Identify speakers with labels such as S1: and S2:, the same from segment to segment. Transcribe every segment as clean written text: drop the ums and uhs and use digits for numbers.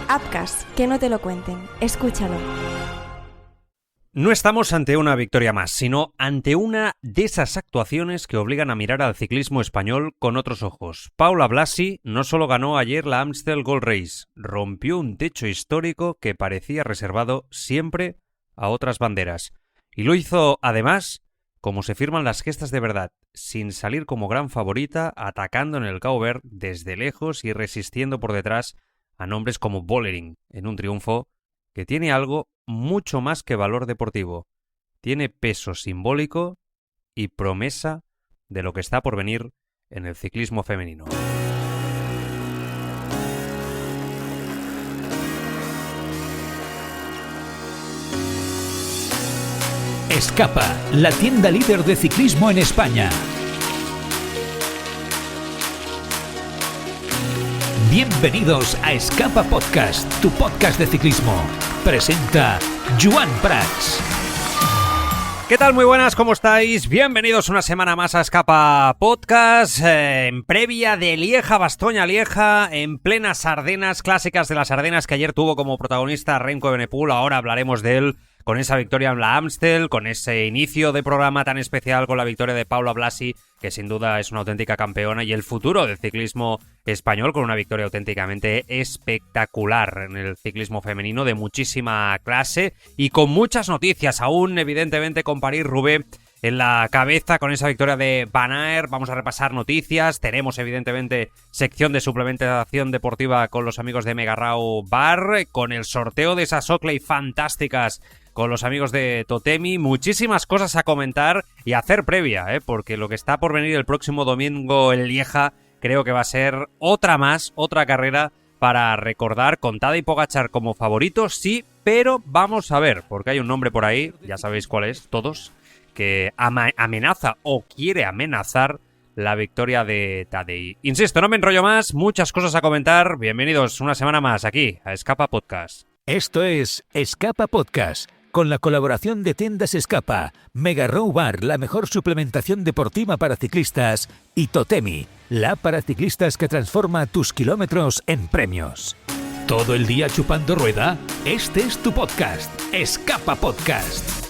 S1: Apcas, que no te lo cuenten. Escúchalo.
S2: No estamos ante una victoria más, sino ante una de esas actuaciones que obligan a mirar al ciclismo español con otros ojos. Paula Blasi no solo ganó ayer la Amstel Gold Race, rompió un techo histórico que parecía reservado siempre a otras banderas. Y lo hizo, además, como se firman las gestas de verdad, sin salir como gran favorita, atacando en el Cabo Verde desde lejos y resistiendo por detrás a nombres como Vollering, en un triunfo que tiene algo mucho más que valor deportivo. Tiene peso simbólico y promesa de lo que está por venir en el ciclismo femenino.
S3: Escapa, la tienda líder de ciclismo en España. Bienvenidos a Escapa Podcast, tu podcast de ciclismo. Presenta Joan Prats.
S2: ¿Qué tal? Muy buenas, ¿cómo estáis? Bienvenidos una semana más a Escapa Podcast, en previa de Lieja-Bastoña-Lieja, en plenas Ardenas, clásicas de las Ardenas que ayer tuvo como protagonista Remco Evenepoel. Ahora hablaremos de él con esa victoria en la Amstel, con ese inicio de programa tan especial con la victoria de Paula Blasi, que sin duda es una auténtica campeona, y el futuro del ciclismo español con una victoria auténticamente espectacular en el ciclismo femenino de muchísima clase y con muchas noticias aún, evidentemente, con París-Roubaix en la cabeza con esa victoria de Van Aert. Vamos a repasar noticias, tenemos evidentemente sección de suplementación deportiva con los amigos de Megarrao Bar, con el sorteo de esas Oakley fantásticas con los amigos de Totemi, muchísimas cosas a comentar y a hacer previa, porque lo que está por venir el próximo domingo en Lieja creo que va a ser otra carrera para recordar, con Tadej Pogačar como favorito, sí, pero vamos a ver, porque hay un nombre por ahí, ya sabéis cuál es, todos, que amenaza o quiere amenazar la victoria de Tadej. Insisto, no me enrollo más, muchas cosas a comentar. Bienvenidos una semana más aquí a Escapa Podcast.
S3: Esto es Escapa Podcast, con la colaboración de Tiendas Escapa, Megarrao Bar, la mejor suplementación deportiva para ciclistas, y Totemi, la app para ciclistas que transforma tus kilómetros en premios. ¿Todo el día chupando rueda? Este es tu podcast, Escapa Podcast.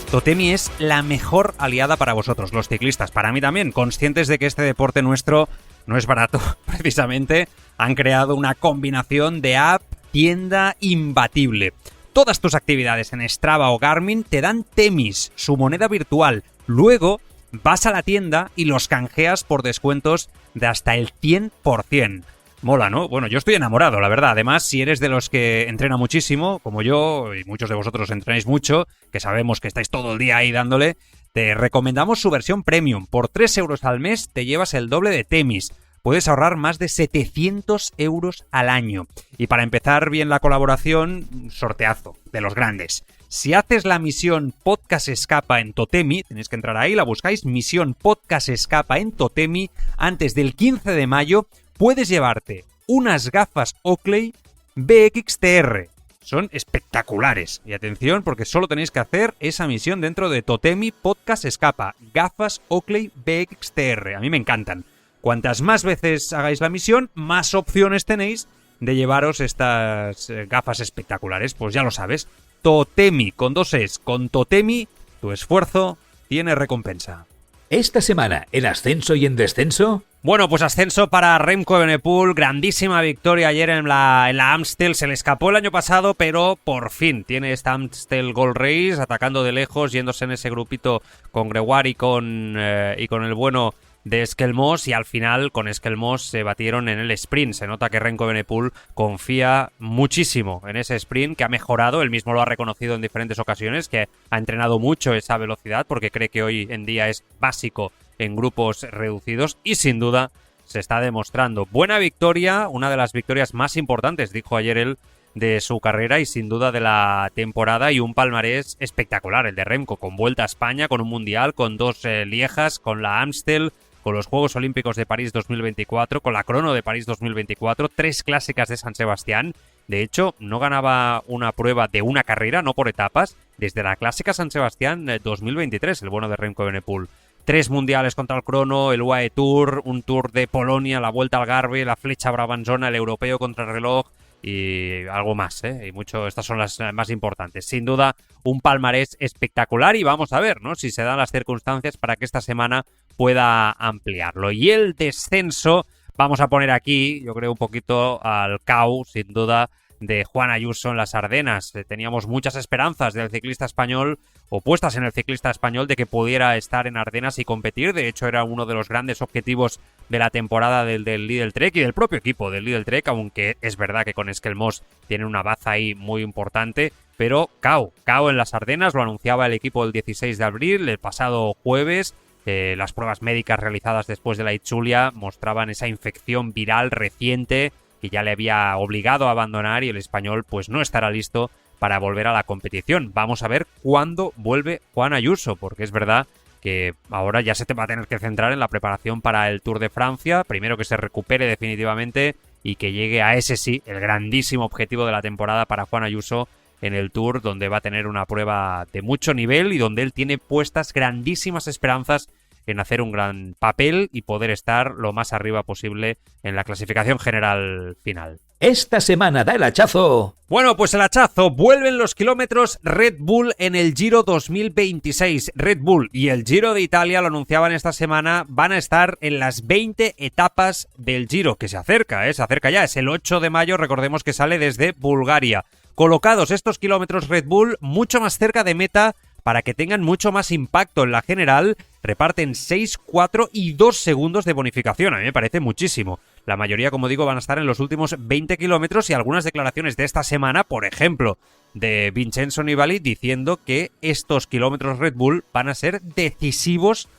S2: Totemi es la mejor aliada para vosotros, los ciclistas, para mí también, conscientes de que este deporte nuestro no es barato, precisamente. Han creado una combinación de app, tienda imbatible. Todas tus actividades en Strava o Garmin te dan Temis, su moneda virtual. Luego vas a la tienda y los canjeas por descuentos de hasta el 100%. Mola, ¿no? Bueno, yo estoy enamorado, la verdad. Además, si eres de los que entrena muchísimo, como yo, y muchos de vosotros entrenáis mucho, que sabemos que estáis todo el día ahí dándole, te recomendamos su versión premium. Por 3 euros al mes te llevas el doble de Temis. Puedes ahorrar más de 700 euros al año. Y para empezar bien la colaboración, sorteazo de los grandes. Si haces la misión Podcast Escapa en Totemi, tenéis que entrar ahí, la buscáis, misión Podcast Escapa en Totemi, antes del 15 de mayo, puedes llevarte unas gafas Oakley BXTR. Son espectaculares. Y atención, porque solo tenéis que hacer esa misión dentro de Totemi Podcast Escapa. Gafas Oakley BXTR. A mí me encantan. Cuantas más veces hagáis la misión, más opciones tenéis de llevaros estas gafas espectaculares. Pues ya lo sabes. Totemi, con 2 Es. Con Totemi, tu esfuerzo tiene recompensa.
S3: Esta semana, ¿en ascenso y en descenso?
S2: Bueno, pues ascenso para Remco Evenepoel, grandísima victoria ayer en la Amstel, se le escapó el año pasado, pero por fin tiene esta Amstel Gold Race, atacando de lejos, yéndose en ese grupito con Gregoire y con el bueno de Esquelmós, y al final con Esquelmós se batieron en el sprint. Se nota que Remco Evenepoel confía muchísimo en ese sprint, que ha mejorado, él mismo lo ha reconocido en diferentes ocasiones, que ha entrenado mucho esa velocidad porque cree que hoy en día es básico en grupos reducidos, y sin duda se está demostrando. Buena victoria, una de las victorias más importantes, dijo ayer él, de su carrera y sin duda de la temporada, y un palmarés espectacular el de Remco, con Vuelta a España, con un Mundial, con 2 Liejas, con la Amstel, con los Juegos Olímpicos de París 2024, con la Crono de París 2024, 3 clásicas de San Sebastián. De hecho, no ganaba una prueba de una carrera, no por etapas, desde la Clásica San Sebastián 2023, el bueno de Remco Evenepoel. 3 mundiales contra el crono, el UAE Tour, un Tour de Polonia, la Vuelta al Algarve, la Flecha Brabanzona, el europeo contra el reloj y algo más, y mucho. Estas son las más importantes. Sin duda, un palmarés espectacular y vamos a ver, ¿no?, si se dan las circunstancias para que esta semana pueda ampliarlo. Y el descenso, vamos a poner aquí, yo creo, un poquito al CAU, sin duda, de Juan Ayuso en las Ardenas. Teníamos muchas esperanzas del ciclista español, o puestas en el ciclista español, de que pudiera estar en Ardenas y competir. De hecho, era uno de los grandes objetivos de la temporada del Lidl Trek y del propio equipo del Lidl Trek, aunque es verdad que con Esquelmós tiene una baza ahí muy importante. Pero CAU en las Ardenas, lo anunciaba el equipo el 16 de abril, el pasado jueves. Las pruebas médicas realizadas después de la Itzulia mostraban esa infección viral reciente que ya le había obligado a abandonar, y el español pues no estará listo para volver a la competición. Vamos a ver cuándo vuelve Juan Ayuso, porque es verdad que ahora ya se te va a tener que centrar en la preparación para el Tour de Francia, primero que se recupere definitivamente y que llegue a ese sí, el grandísimo objetivo de la temporada para Juan Ayuso en el Tour, donde va a tener una prueba de mucho nivel y donde él tiene puestas grandísimas esperanzas en hacer un gran papel y poder estar lo más arriba posible en la clasificación general final.
S3: Esta semana da el hachazo.
S2: Bueno, pues el hachazo. Vuelven los kilómetros Red Bull en el Giro 2026. Red Bull y el Giro de Italia, lo anunciaban esta semana, van a estar en las 20 etapas del Giro, que se acerca ya. Es el 8 de mayo, recordemos que sale desde Bulgaria. Colocados estos kilómetros Red Bull mucho más cerca de meta para que tengan mucho más impacto en la general, reparten 6, 4 y 2 segundos de bonificación. A mí me parece muchísimo. La mayoría, como digo, van a estar en los últimos 20 kilómetros, y algunas declaraciones de esta semana, por ejemplo, de Vincenzo Nibali, diciendo que estos kilómetros Red Bull van a ser decisivos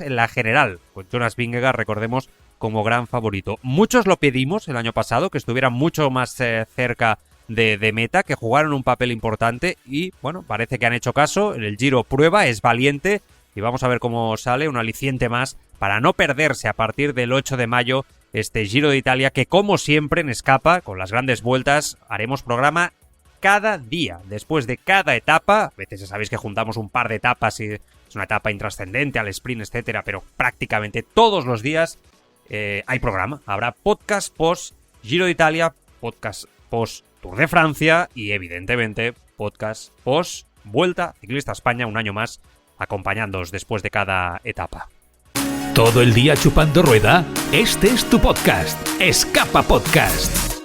S2: en la general. Con Jonas Vingegaard, recordemos, como gran favorito. Muchos lo pedimos el año pasado, que estuvieran mucho más cerca de meta, que jugaron un papel importante, y bueno, parece que han hecho caso. En el Giro prueba, es valiente, y vamos a ver cómo sale, un aliciente más para no perderse a partir del 8 de mayo este Giro de Italia, que como siempre en Escapa, con las grandes vueltas, haremos programa cada día, después de cada etapa. A veces ya sabéis que juntamos un par de etapas y es una etapa intrascendente al sprint, etcétera, pero prácticamente todos los días hay programa. Habrá podcast post Giro de Italia, podcast post Tour de Francia y evidentemente podcast post Vuelta Ciclista España, un año más acompañándoos después de cada etapa.
S3: ¿Todo el día chupando rueda? Este es tu podcast, Escapa Podcast.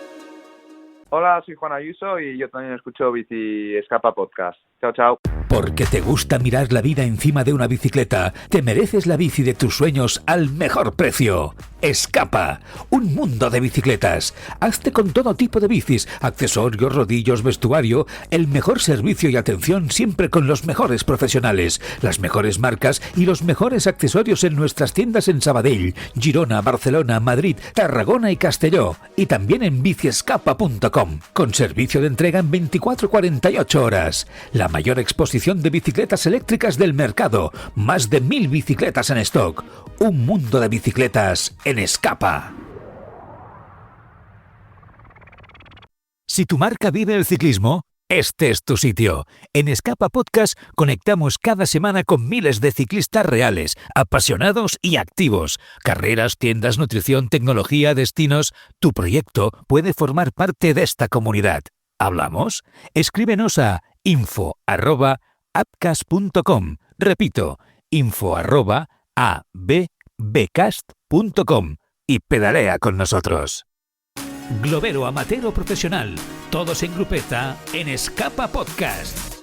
S4: Hola, soy Juan Ayuso y yo también escucho Bici Escapa Podcast. Chao, chao.
S3: Porque te gusta mirar la vida encima de una bicicleta, te mereces la bici de tus sueños al mejor precio. Escapa, un mundo de bicicletas. Hazte con todo tipo de bicis, accesorios, rodillos, vestuario, el mejor servicio y atención siempre con los mejores profesionales, las mejores marcas y los mejores accesorios en nuestras tiendas en Sabadell, Girona, Barcelona, Madrid, Tarragona y Castelló, y también en biciescapa.com, con servicio de entrega en 24-48 horas. La mayor exposición de bicicletas eléctricas del mercado, más de 1000 bicicletas en stock. Un mundo de bicicletas en Escapa. Si tu marca vive el ciclismo, este es tu sitio. En Escapa Podcast conectamos cada semana con miles de ciclistas reales, apasionados y activos. Carreras, tiendas, nutrición, tecnología, destinos. Tu proyecto puede formar parte de esta comunidad. ¿Hablamos? Escríbenos a info@abcast.com. Repito, info@abbcast.com y pedalea con nosotros. Globero, amateur o profesional, todos en grupeta en Escapa Podcast.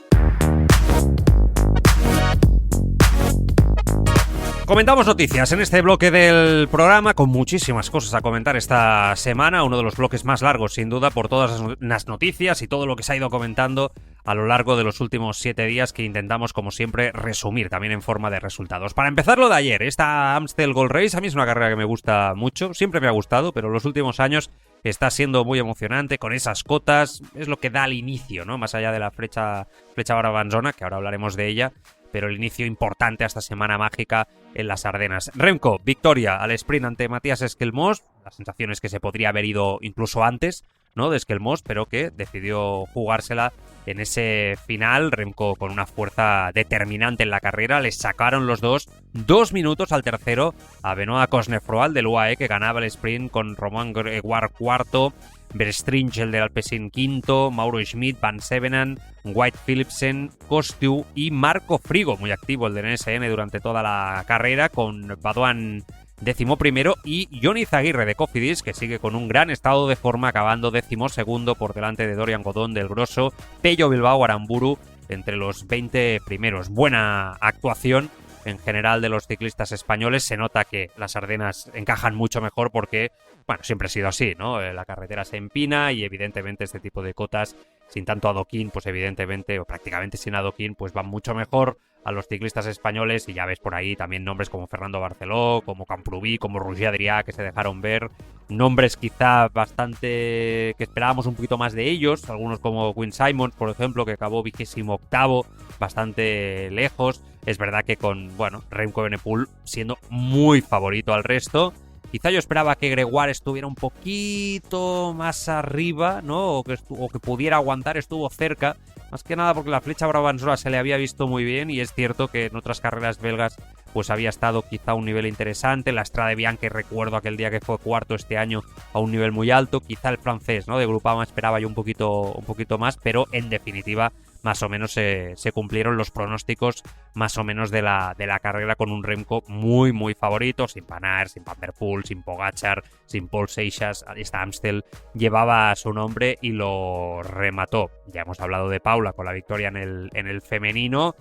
S2: Comentamos noticias en este bloque del programa, con muchísimas cosas a comentar esta semana, uno de los bloques más largos sin duda por todas las noticias y todo lo que se ha ido comentando a lo largo de los últimos 7 días, que intentamos como siempre resumir también en forma de resultados. Para empezar, lo de ayer, esta Amstel Gold Race, a mí es una carrera que me gusta mucho, siempre me ha gustado, pero en los últimos años está siendo muy emocionante con esas cotas, es lo que da el inicio, ¿no? Más allá de la flecha Brabanzona, que ahora hablaremos de ella, pero el inicio importante a esta semana mágica en las Ardenas. Remco, victoria al sprint ante Matías Esquelmós. La sensación es que se podría haber ido incluso antes, ¿no?, de Esquelmós, pero que decidió jugársela en ese final. Remco con una fuerza determinante en la carrera. Les sacaron los 2 minutos al tercero a Benoît Cosnefroy del UAE, que ganaba el sprint, con Romain Grégoire cuarto, Verstringe el del Alpecin quinto, Mauro Schmid, Van Sevenant, White Philipsen, Kostju y Marco Frigo, muy activo el del NSN durante toda la carrera, con Badoan 11º y Johnny Zaguirre de Cofidis, que sigue con un gran estado de forma, acabando 12º por delante de Dorian Godón del Grosso, Pello Bilbao Aramburu entre los 20 primeros. Buena actuación en general de los ciclistas españoles. Se nota que las Ardenas encajan mucho mejor porque, bueno, siempre ha sido así, ¿no? La carretera se empina y evidentemente este tipo de cotas sin tanto adoquín, pues evidentemente, o prácticamente sin adoquín, pues van mucho mejor a los ciclistas españoles, y ya ves por ahí también nombres como Fernando Barceló, como Camprubí, como Roger Adrià, que se dejaron ver, nombres quizá bastante que esperábamos un poquito más de ellos, algunos como Wayne Simons, por ejemplo, que acabó 28º, bastante lejos. Es verdad que con, bueno, Remco Evenepoel siendo muy favorito al resto. Quizá yo esperaba que Gregoire estuviera un poquito más arriba, ¿no? O que pudiera aguantar, estuvo cerca. Más que nada porque la flecha Brabançona se le había visto muy bien, y es cierto que en otras carreras belgas pues había estado quizá a un nivel interesante. La Strade Bianche, recuerdo aquel día que fue cuarto este año, a un nivel muy alto. Quizá el francés, ¿no? De Groupama esperaba yo un poquito más, pero en definitiva más o menos se cumplieron los pronósticos más o menos de la carrera, con un Remco muy muy favorito, sin Van Aert, sin Van der Poel, sin Pogačar, sin Paul Seixas. Esta Amstel llevaba su nombre y lo remató. Ya hemos hablado de Paula con la victoria en el femenino.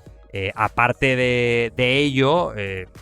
S2: Aparte de ello,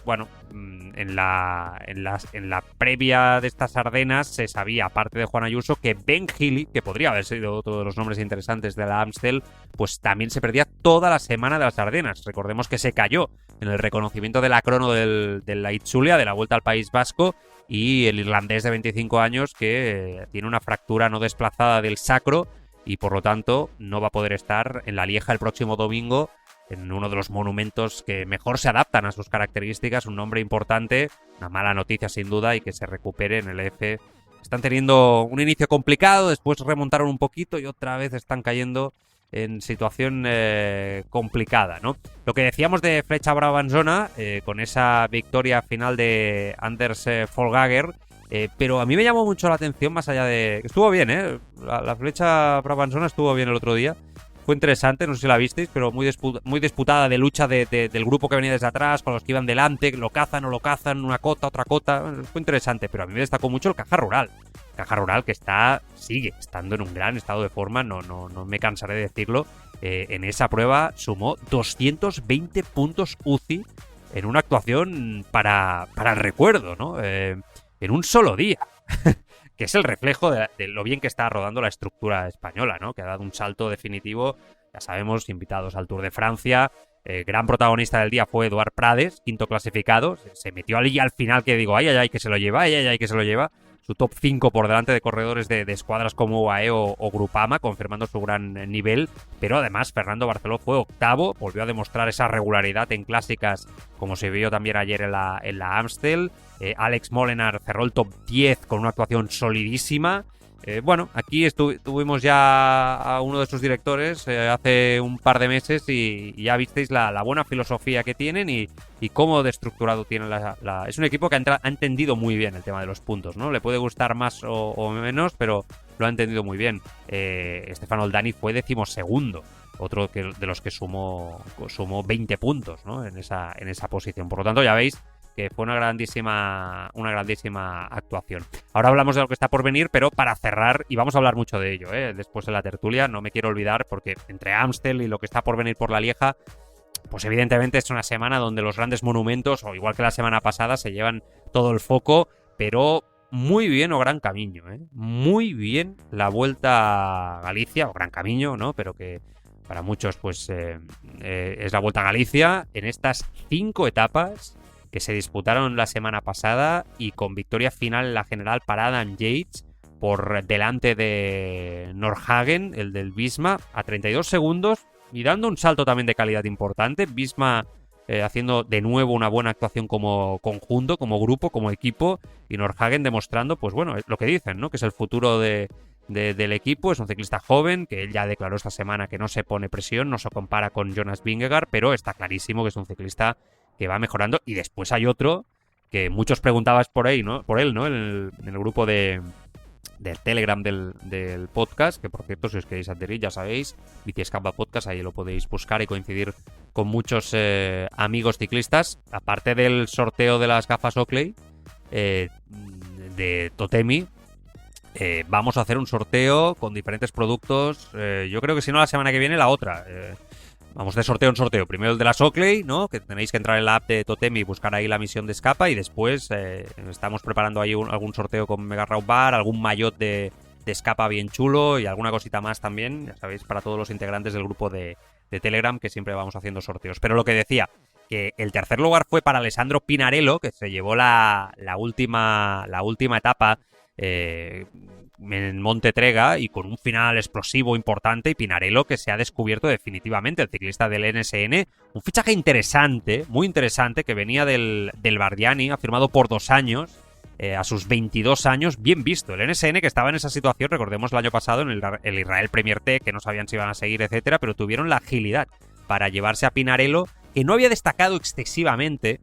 S2: bueno, en la previa de estas Ardenas se sabía, aparte de Juan Ayuso, que Ben Healy, que podría haber sido otro de los nombres interesantes de la Amstel, pues también se perdía toda la semana de las Ardenas. Recordemos que se cayó en el reconocimiento de la crono de la Itzulia, de la Vuelta al País Vasco, y el irlandés de 25 años que tiene una fractura no desplazada del sacro y por lo tanto no va a poder estar en La Lieja el próximo domingo, en uno de los monumentos que mejor se adaptan a sus características. Un nombre importante, una mala noticia sin duda, y que se recupere en el EF. Están teniendo un inicio complicado, después remontaron un poquito y otra vez están cayendo en situación complicada, ¿no? Lo que decíamos de Flecha Brabançona, con esa victoria final de Anders Folgager, pero a mí me llamó mucho la atención, más allá de... Estuvo bien, la Flecha Brabançona estuvo bien el otro día. Fue interesante, no sé si la visteis, pero muy disputada, de lucha del grupo que venía desde atrás con los que iban delante, lo cazan, no lo cazan, una cota, otra cota. Fue interesante, pero a mí me destacó mucho el Caja Rural. Caja Rural que sigue estando en un gran estado de forma, no me cansaré de decirlo. En esa prueba sumó 220 puntos UCI en una actuación para el recuerdo, ¿no? En un solo día. Que es el reflejo de lo bien que está rodando la estructura española, ¿no? Que ha dado un salto definitivo. Ya sabemos, invitados al Tour de Francia. Gran protagonista del día fue Eduard Prades, quinto clasificado. Se metió allí al final, que digo, ay, que se lo lleva, ay, que se lo lleva. Su top 5 por delante de corredores de escuadras como UAE o Groupama, confirmando su gran nivel. Pero además, Fernando Barceló fue octavo, volvió a demostrar esa regularidad en clásicas, como se vio también ayer en la Amstel. Alex Molenaar cerró el top 10 con una actuación solidísima. Bueno, aquí tuvimos ya a uno de sus directores hace un par de meses y ya visteis la buena filosofía que tienen y cómo de estructurado tienen es un equipo que ha entendido muy bien el tema de los puntos, ¿no? Le puede gustar más o menos, pero lo ha entendido muy bien. Stefano Oldani fue 12º, otro de los que sumó 20 puntos, ¿no? en esa posición. Por lo tanto, ya veis que fue una grandísima actuación. Ahora hablamos de lo que está por venir, pero para cerrar, y vamos a hablar mucho de ello, después de la tertulia, no me quiero olvidar, porque entre Amstel y lo que está por venir por La Lieja, pues evidentemente es una semana donde los grandes monumentos, o igual que la semana pasada, se llevan todo el foco, pero muy bien o Gran Camino, muy bien la Vuelta a Galicia, o Gran Camino, ¿no? Pero que para muchos pues es la Vuelta a Galicia, en estas 5 etapas que se disputaron la semana pasada y con victoria final en la general para Adam Yates por delante de Nordhagen, el del Visma, a 32 segundos y dando un salto también de calidad importante. Visma haciendo de nuevo una buena actuación como conjunto, como grupo, como equipo, y Nordhagen demostrando, pues bueno, lo que dicen, ¿no? Que es el futuro de del equipo. Es un ciclista joven que él ya declaró esta semana que no se pone presión, no se compara con Jonas Vingegaard, pero está clarísimo que es un ciclista que va mejorando. Y después hay otro que muchos preguntabais por él, ¿no? En el grupo del Telegram del podcast, que por cierto, si os queréis adherir, ya sabéis, Bici Escapa Podcast, ahí lo podéis buscar y coincidir con muchos amigos ciclistas. Aparte del sorteo de las gafas Oakley de Totemi, vamos a hacer un sorteo con diferentes productos. Yo creo que si no, la semana que viene la otra. Vamos de sorteo en sorteo. Primero el de las Oakley, ¿no? Que tenéis que entrar en la app de Totemi y buscar ahí la misión de Escapa. Y después estamos preparando ahí algún sorteo con Mega Round Bar, algún maillot de Escapa bien chulo y alguna cosita más también. Ya sabéis, para todos los integrantes del grupo de Telegram, que siempre vamos haciendo sorteos. Pero lo que decía, que el tercer lugar fue para Alessandro Pinarello, que se llevó la última etapa en Monte Trega y con un final explosivo importante, y Pinarello que se ha descubierto definitivamente el ciclista del NSN, un fichaje interesante, muy interesante, que venía del Bardiani, ha firmado por 2 años, a sus 22 años, bien visto. El NSN que estaba en esa situación, recordemos el año pasado en el Israel Premier Tech, que no sabían si iban a seguir, etcétera, pero tuvieron la agilidad para llevarse a Pinarello, que no había destacado excesivamente,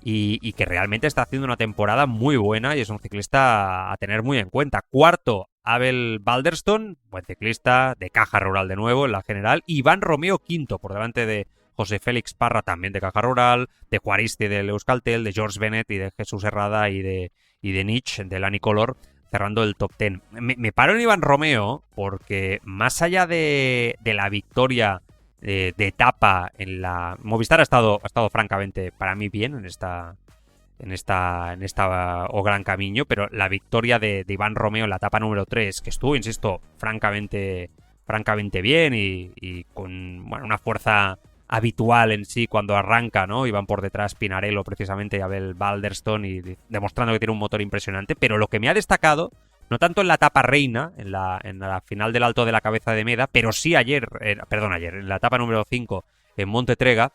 S2: y que realmente está haciendo una temporada muy buena y es un ciclista a tener muy en cuenta. Cuarto, Abel Balderston, buen ciclista, de Caja Rural de nuevo en la general. Iván Romeo quinto, por delante de José Félix Parra, también de Caja Rural, de Juaristi del Euskaltel, de George Bennett y de Jesús Herrada y de Nietzsche del Anicolor, cerrando el top 10. Me paro en Iván Romeo porque más allá de la victoria de etapa en la Movistar, ha estado francamente para mí bien en esta o Gran Camino, pero la victoria de Iván Romeo en la etapa número 3, que estuvo, insisto, francamente bien y con una fuerza habitual en sí cuando arranca, ¿no? Iban por detrás Pinarello precisamente y Abel Balderston, y demostrando que tiene un motor impresionante. Pero lo que me ha destacado, no tanto en la etapa reina, en la final del Alto de la Cabeza de Meda, pero sí ayer, en la etapa número 5 en Monte Trega,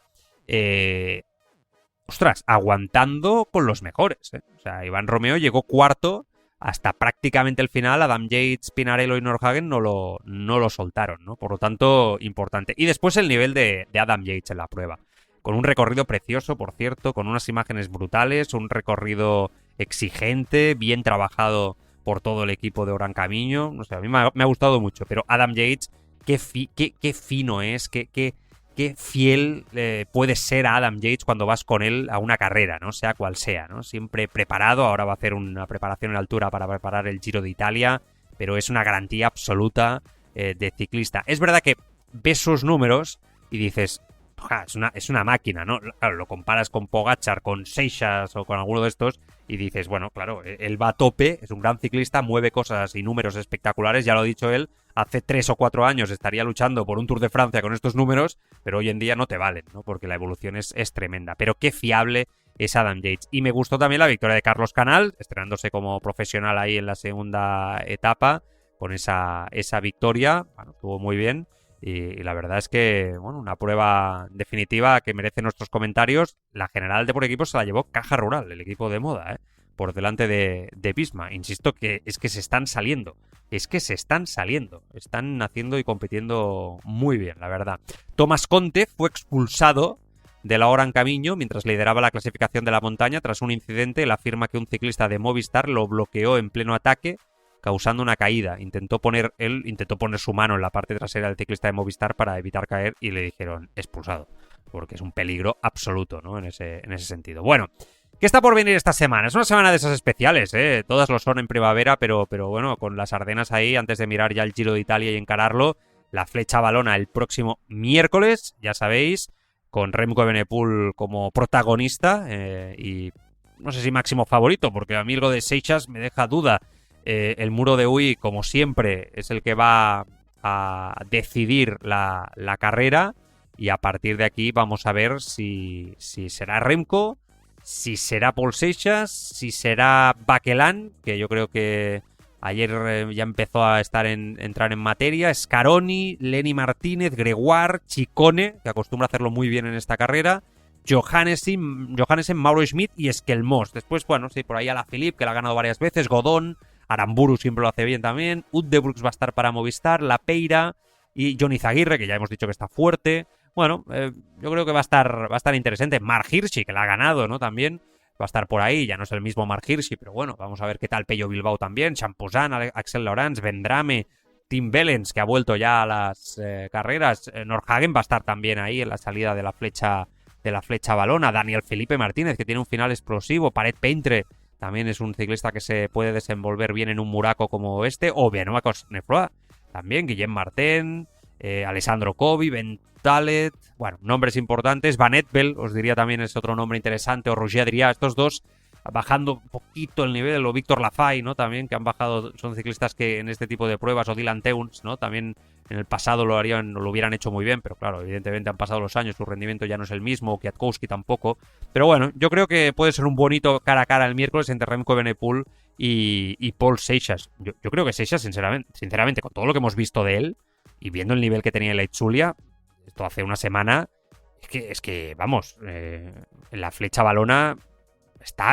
S2: aguantando con los mejores, ¿eh? O sea, Iván Romeo llegó cuarto hasta prácticamente el final. Adam Yates, Pinarello y Nordhagen no lo soltaron, ¿no? Por lo tanto, importante. Y después el nivel de Adam Yates en la prueba, con un recorrido precioso, por cierto, con unas imágenes brutales, un recorrido exigente, bien trabajado por todo el equipo de Gran Camino. No sé, a mí me ha gustado mucho, pero Adam Yates, qué fino es, qué fiel puede ser a Adam Yates cuando vas con él a una carrera, ¿no? Sea cual sea, ¿no? Siempre preparado. Ahora va a hacer una preparación en altura para preparar el Giro de Italia, pero es una garantía absoluta de ciclista. Es verdad que ves sus números y dices, es una máquina, ¿no? Claro, lo comparas con Pogačar, con Seixas o con alguno de estos y dices, bueno, claro, él va a tope, es un gran ciclista, mueve cosas y números espectaculares, ya lo ha dicho él. Hace 3 o 4 años estaría luchando por un Tour de Francia con estos números, pero hoy en día no te valen, ¿no? Porque la evolución es tremenda. Pero qué fiable es Adam Yates. Y me gustó también la victoria de Carlos Canal, estrenándose como profesional ahí en la segunda etapa, con esa victoria. Bueno, estuvo muy bien. Y la verdad es que, bueno, una prueba definitiva que merece nuestros comentarios. La general de por equipos se la llevó Caja Rural, el equipo de moda, por delante de Visma. Insisto que es que se están saliendo. Están haciendo y compitiendo muy bien, la verdad. Tomás Conte fue expulsado de la Gran Camino mientras lideraba la clasificación de la montaña tras un incidente. Él afirma que un ciclista de Movistar lo bloqueó en pleno ataque, causando una caída. Intentó poner su mano en la parte trasera del ciclista de Movistar para evitar caer y le dijeron expulsado, porque es un peligro absoluto, ¿no? En ese sentido. Bueno, ¿qué está por venir esta semana? Es una semana de esas especiales, ¿eh? Todas lo son en primavera, pero bueno, con las Ardenas ahí, antes de mirar ya el Giro de Italia y encararlo. La Flecha Valona el próximo miércoles, ya sabéis, con Remco Evenepoel como protagonista y no sé si máximo favorito, porque a mí algo de Seixas me deja duda. El Muro de Huy, como siempre, es el que va a decidir la carrera, y a partir de aquí vamos a ver si será Remco, si será Paul Seixas, si será Bakelán, que yo creo que ayer ya empezó a entrar en materia, Scaroni, Lenny Martínez, Gregoire, Ciccone, que acostumbra a hacerlo muy bien en esta carrera, Johannesen, Mauro Schmidt y Esquelmos. Después, bueno, sí, por ahí Alaphilippe, que la ha ganado varias veces, Godón, Aramburu siempre lo hace bien también. Uddebrooks va a estar para Movistar. La Peira y Johnny Zaguirre, que ya hemos dicho que está fuerte. Bueno, yo creo que va a estar interesante. Mark Hirschi, que la ha ganado, ¿no? También va a estar por ahí. Ya no es el mismo Mark Hirschi, pero bueno, vamos a ver qué tal Pello Bilbao también. Champosan, Axel Laurens, Vendrame, Tim Wellens, que ha vuelto ya a las carreras. Nordhagen va a estar también ahí en la salida de la flecha balona. Daniel Felipe Martínez, que tiene un final explosivo. Paret Peintre también es un ciclista que se puede desenvolver bien en un muraco como este. O Benoît Cosnefroy también. Guillem Martin, Alessandro Covi, Ben Talet. Bueno, nombres importantes. Van Etbel, os diría también, es otro nombre interesante. O Roger Adrià, estos dos bajando un poquito el nivel. O Víctor Lafay, ¿no? También, que han bajado, son ciclistas que en este tipo de pruebas. O Dylan Teuns, ¿no? También en el pasado lo hubieran hecho muy bien, pero claro, evidentemente han pasado los años, su rendimiento ya no es el mismo, Kwiatkowski tampoco. Pero bueno, yo creo que puede ser un bonito cara a cara el miércoles entre Remco Evenepoel y Paul Seixas. Yo creo que Seixas, sinceramente, con todo lo que hemos visto de él y viendo el nivel que tenía en la Itzulia, esto hace una semana, es que vamos, en la flecha balona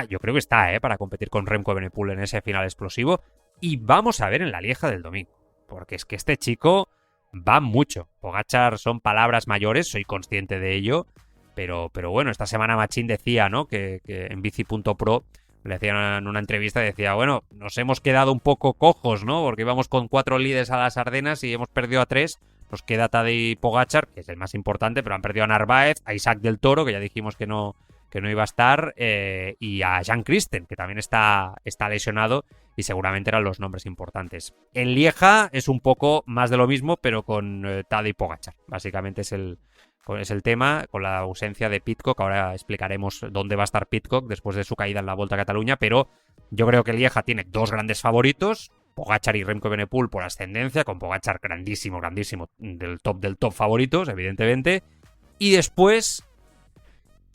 S2: yo creo que está, para competir con Remco Evenepoel en ese final explosivo. Y vamos a ver en la Lieja del domingo, porque es que este chico va mucho. Pogačar son palabras mayores, soy consciente de ello, pero bueno, esta semana Machín decía, ¿no? que en bici.pro le hacían una entrevista y decía, bueno, nos hemos quedado un poco cojos, ¿no? Porque íbamos con 4 líderes a las Ardenas y hemos perdido a 3. Nos queda Tadej Pogačar, que es el más importante, pero han perdido a Narváez, a Isaac del Toro, que ya dijimos que no iba a estar, y a Jan Christen, que también está lesionado y seguramente eran los nombres importantes. En Lieja es un poco más de lo mismo, pero con Tadej Pogačar. Básicamente es el tema, con la ausencia de Pidcock. Ahora explicaremos dónde va a estar Pidcock después de su caída en la Volta a Cataluña, pero yo creo que Lieja tiene 2 grandes favoritos, Pogačar y Remco Evenepoel por ascendencia, con Pogačar grandísimo, del top favoritos, evidentemente. Y después,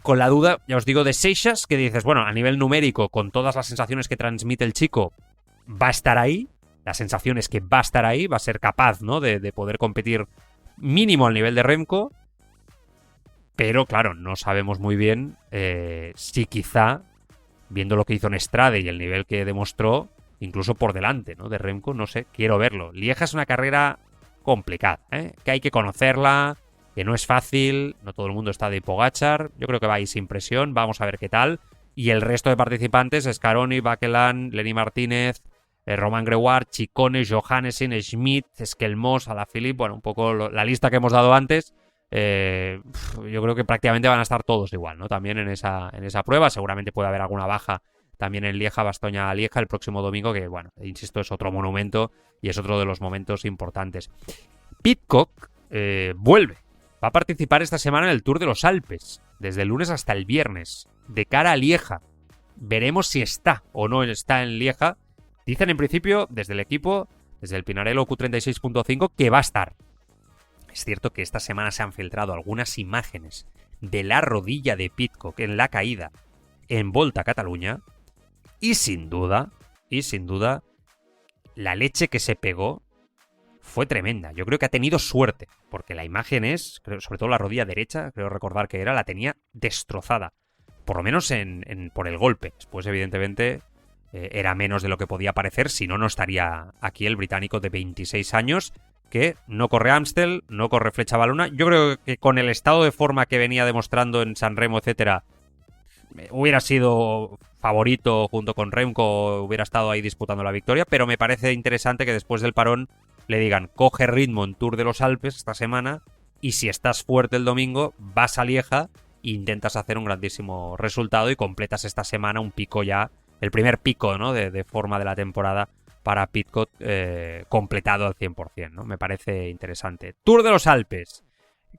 S2: con la duda, ya os digo, de Seixas, que dices, bueno, a nivel numérico, con todas las sensaciones que transmite el chico, va a estar ahí. La sensación es que va a estar ahí, va a ser capaz, ¿no? de poder competir mínimo al nivel de Remco. Pero, claro, no sabemos muy bien si quizá, viendo lo que hizo en Strade y el nivel que demostró, incluso por delante, ¿no? De Remco, no sé, quiero verlo. Lieja es una carrera complicada, que hay que conocerla, que no es fácil, no todo el mundo está de Pogačar, yo creo que va ahí sin presión, vamos a ver qué tal. Y el resto de participantes, Scaroni, Bakeland, Lenny Martínez, Romain Greward, Ciccone, Johannesen, Schmidt, Skelmos, Alaphilippe, bueno, un poco la lista que hemos dado antes. Yo creo que prácticamente van a estar todos igual, ¿no? También en esa prueba, seguramente puede haber alguna baja también en Lieja, Bastoña-Lieja el próximo domingo, que bueno, insisto, es otro monumento y es otro de los momentos importantes. Pidcock vuelve. Va a participar esta semana en el Tour de los Alpes, desde el lunes hasta el viernes, de cara a Lieja. Veremos si está o no está en Lieja. Dicen en principio, desde el equipo, desde el Pinarello Q36.5, que va a estar. Es cierto que esta semana se han filtrado algunas imágenes de la rodilla de Pidcock en la caída en Volta a Cataluña y sin duda, la leche que se pegó fue tremenda. Yo creo que ha tenido suerte, porque la imagen sobre todo la rodilla derecha, creo recordar que la tenía destrozada, por lo menos por el golpe. Después, evidentemente, era menos de lo que podía parecer, si no, no estaría aquí el británico de 26 años, que no corre Amstel, no corre flecha balona. Yo creo que con el estado de forma que venía demostrando en San Remo, etcétera, hubiera sido favorito junto con Remco, hubiera estado ahí disputando la victoria, pero me parece interesante que después del parón le digan, coge ritmo en Tour de los Alpes esta semana y si estás fuerte el domingo, vas a Lieja e intentas hacer un grandísimo resultado y completas esta semana un pico ya, el primer pico, ¿no? de forma de la temporada para Pidcock completado al 100%, ¿no? Me parece interesante. Tour de los Alpes,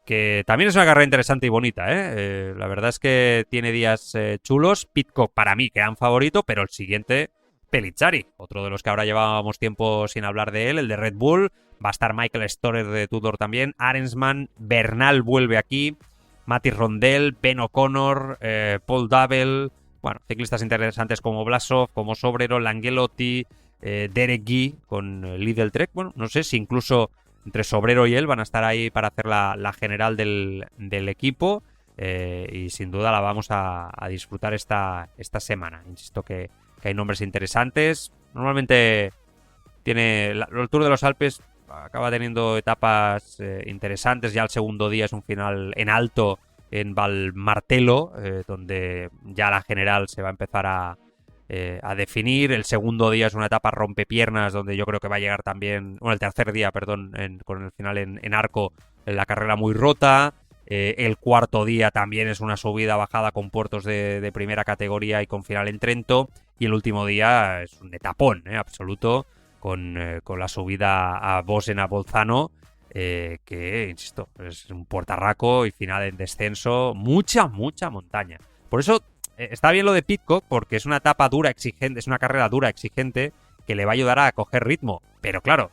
S2: que también es una carrera interesante y bonita, la verdad es que tiene días chulos. Pidcock para mí gran favorito, pero el siguiente, Pellizzari, otro de los que ahora llevábamos tiempo sin hablar de él, el de Red Bull. Va a estar Michael Storer de Tudor también, Arensman, Bernal vuelve aquí, Mathis Rondel, Ben O'Connor, Paul Dabel, bueno, ciclistas interesantes como Blasov, como Sobrero, Langhelotti, Derek Guy con Lidl Trek. Bueno, no sé si incluso entre Sobrero y él van a estar ahí para hacer la general del equipo, y sin duda la vamos a disfrutar esta semana. Insisto que hay nombres interesantes. Normalmente el Tour de los Alpes acaba teniendo etapas interesantes. Ya el segundo día es un final en alto en Valmartelo, donde ya la general se va a empezar a definir. El segundo día es una etapa rompepiernas, donde yo creo que va a llegar también, bueno, el tercer día, perdón, con el final en Arco, en la carrera muy rota. El cuarto día también es una subida-bajada con puertos de primera categoría y con final en Trento. Y el último día es un etapón absoluto, con la subida a Bosena-Bolzano, que, insisto, es un puertarraco y final en descenso. Mucha montaña. Por eso está bien lo de Pidcock, porque es una etapa dura, exigente, es una carrera dura, exigente, que le va a ayudar a coger ritmo. Pero claro,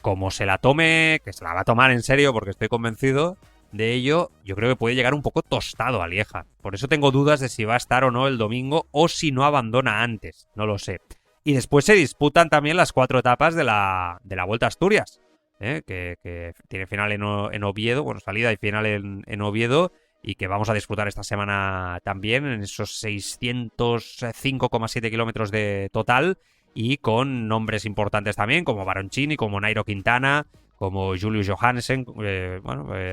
S2: como se la tome, que se la va a tomar en serio, porque estoy convencido de ello, yo creo que puede llegar un poco tostado a Lieja. Por eso tengo dudas de si va a estar o no el domingo, o si no abandona antes, no lo sé. Y después se disputan también las 4 etapas de la Vuelta a Asturias, que tiene final en Oviedo, bueno, salida y final en Oviedo, y que vamos a disfrutar esta semana también en esos 605,7 kilómetros de total, y con nombres importantes también, como Baroncini, como Nairo Quintana, como Julius Johansen,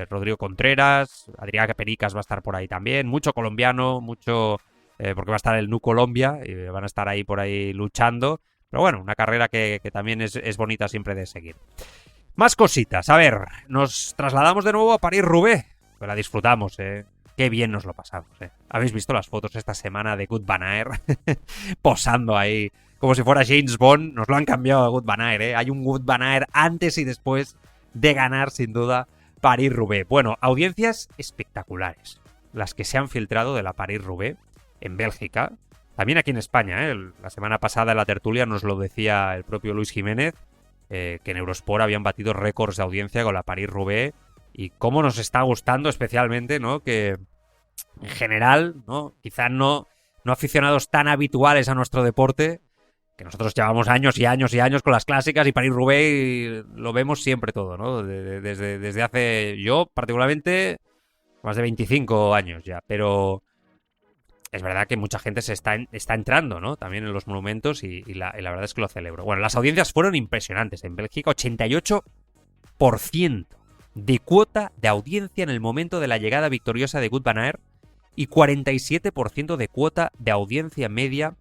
S2: Rodrigo Contreras, Adrià Pericas va a estar por ahí también, mucho colombiano, porque va a estar el Nu Colombia y van a estar ahí por ahí luchando. Pero bueno, una carrera que también es bonita siempre de seguir. Más cositas. A ver, nos trasladamos de nuevo a París-Roubaix. Pues la disfrutamos, Qué bien nos lo pasamos, ¿Habéis visto las fotos esta semana de Wout van Aert posando ahí como si fuera James Bond? Nos lo han cambiado a Wout van Aert, Hay un Wout van Aert antes y después de ganar, sin duda, París-Roubaix. Bueno, audiencias espectaculares las que se han filtrado de la París-Roubaix en Bélgica. También aquí en España, La semana pasada en la tertulia nos lo decía el propio Luis Jiménez, que en Eurosport habían batido récords de audiencia con la París-Roubaix. Y cómo nos está gustando especialmente, ¿no? Que en general, ¿no? Quizá no aficionados tan habituales a nuestro deporte, que nosotros llevamos años y años y años con las clásicas, y París-Roubaix lo vemos siempre todo, ¿no? Desde hace, yo particularmente, más de 25 años ya. Pero es verdad que mucha gente se está entrando, ¿no? También en los monumentos, y la verdad es que lo celebro. Bueno, las audiencias fueron impresionantes. En Bélgica, 88% de cuota de audiencia en el momento de la llegada victoriosa de Wout van Aert, y 47% de cuota de audiencia media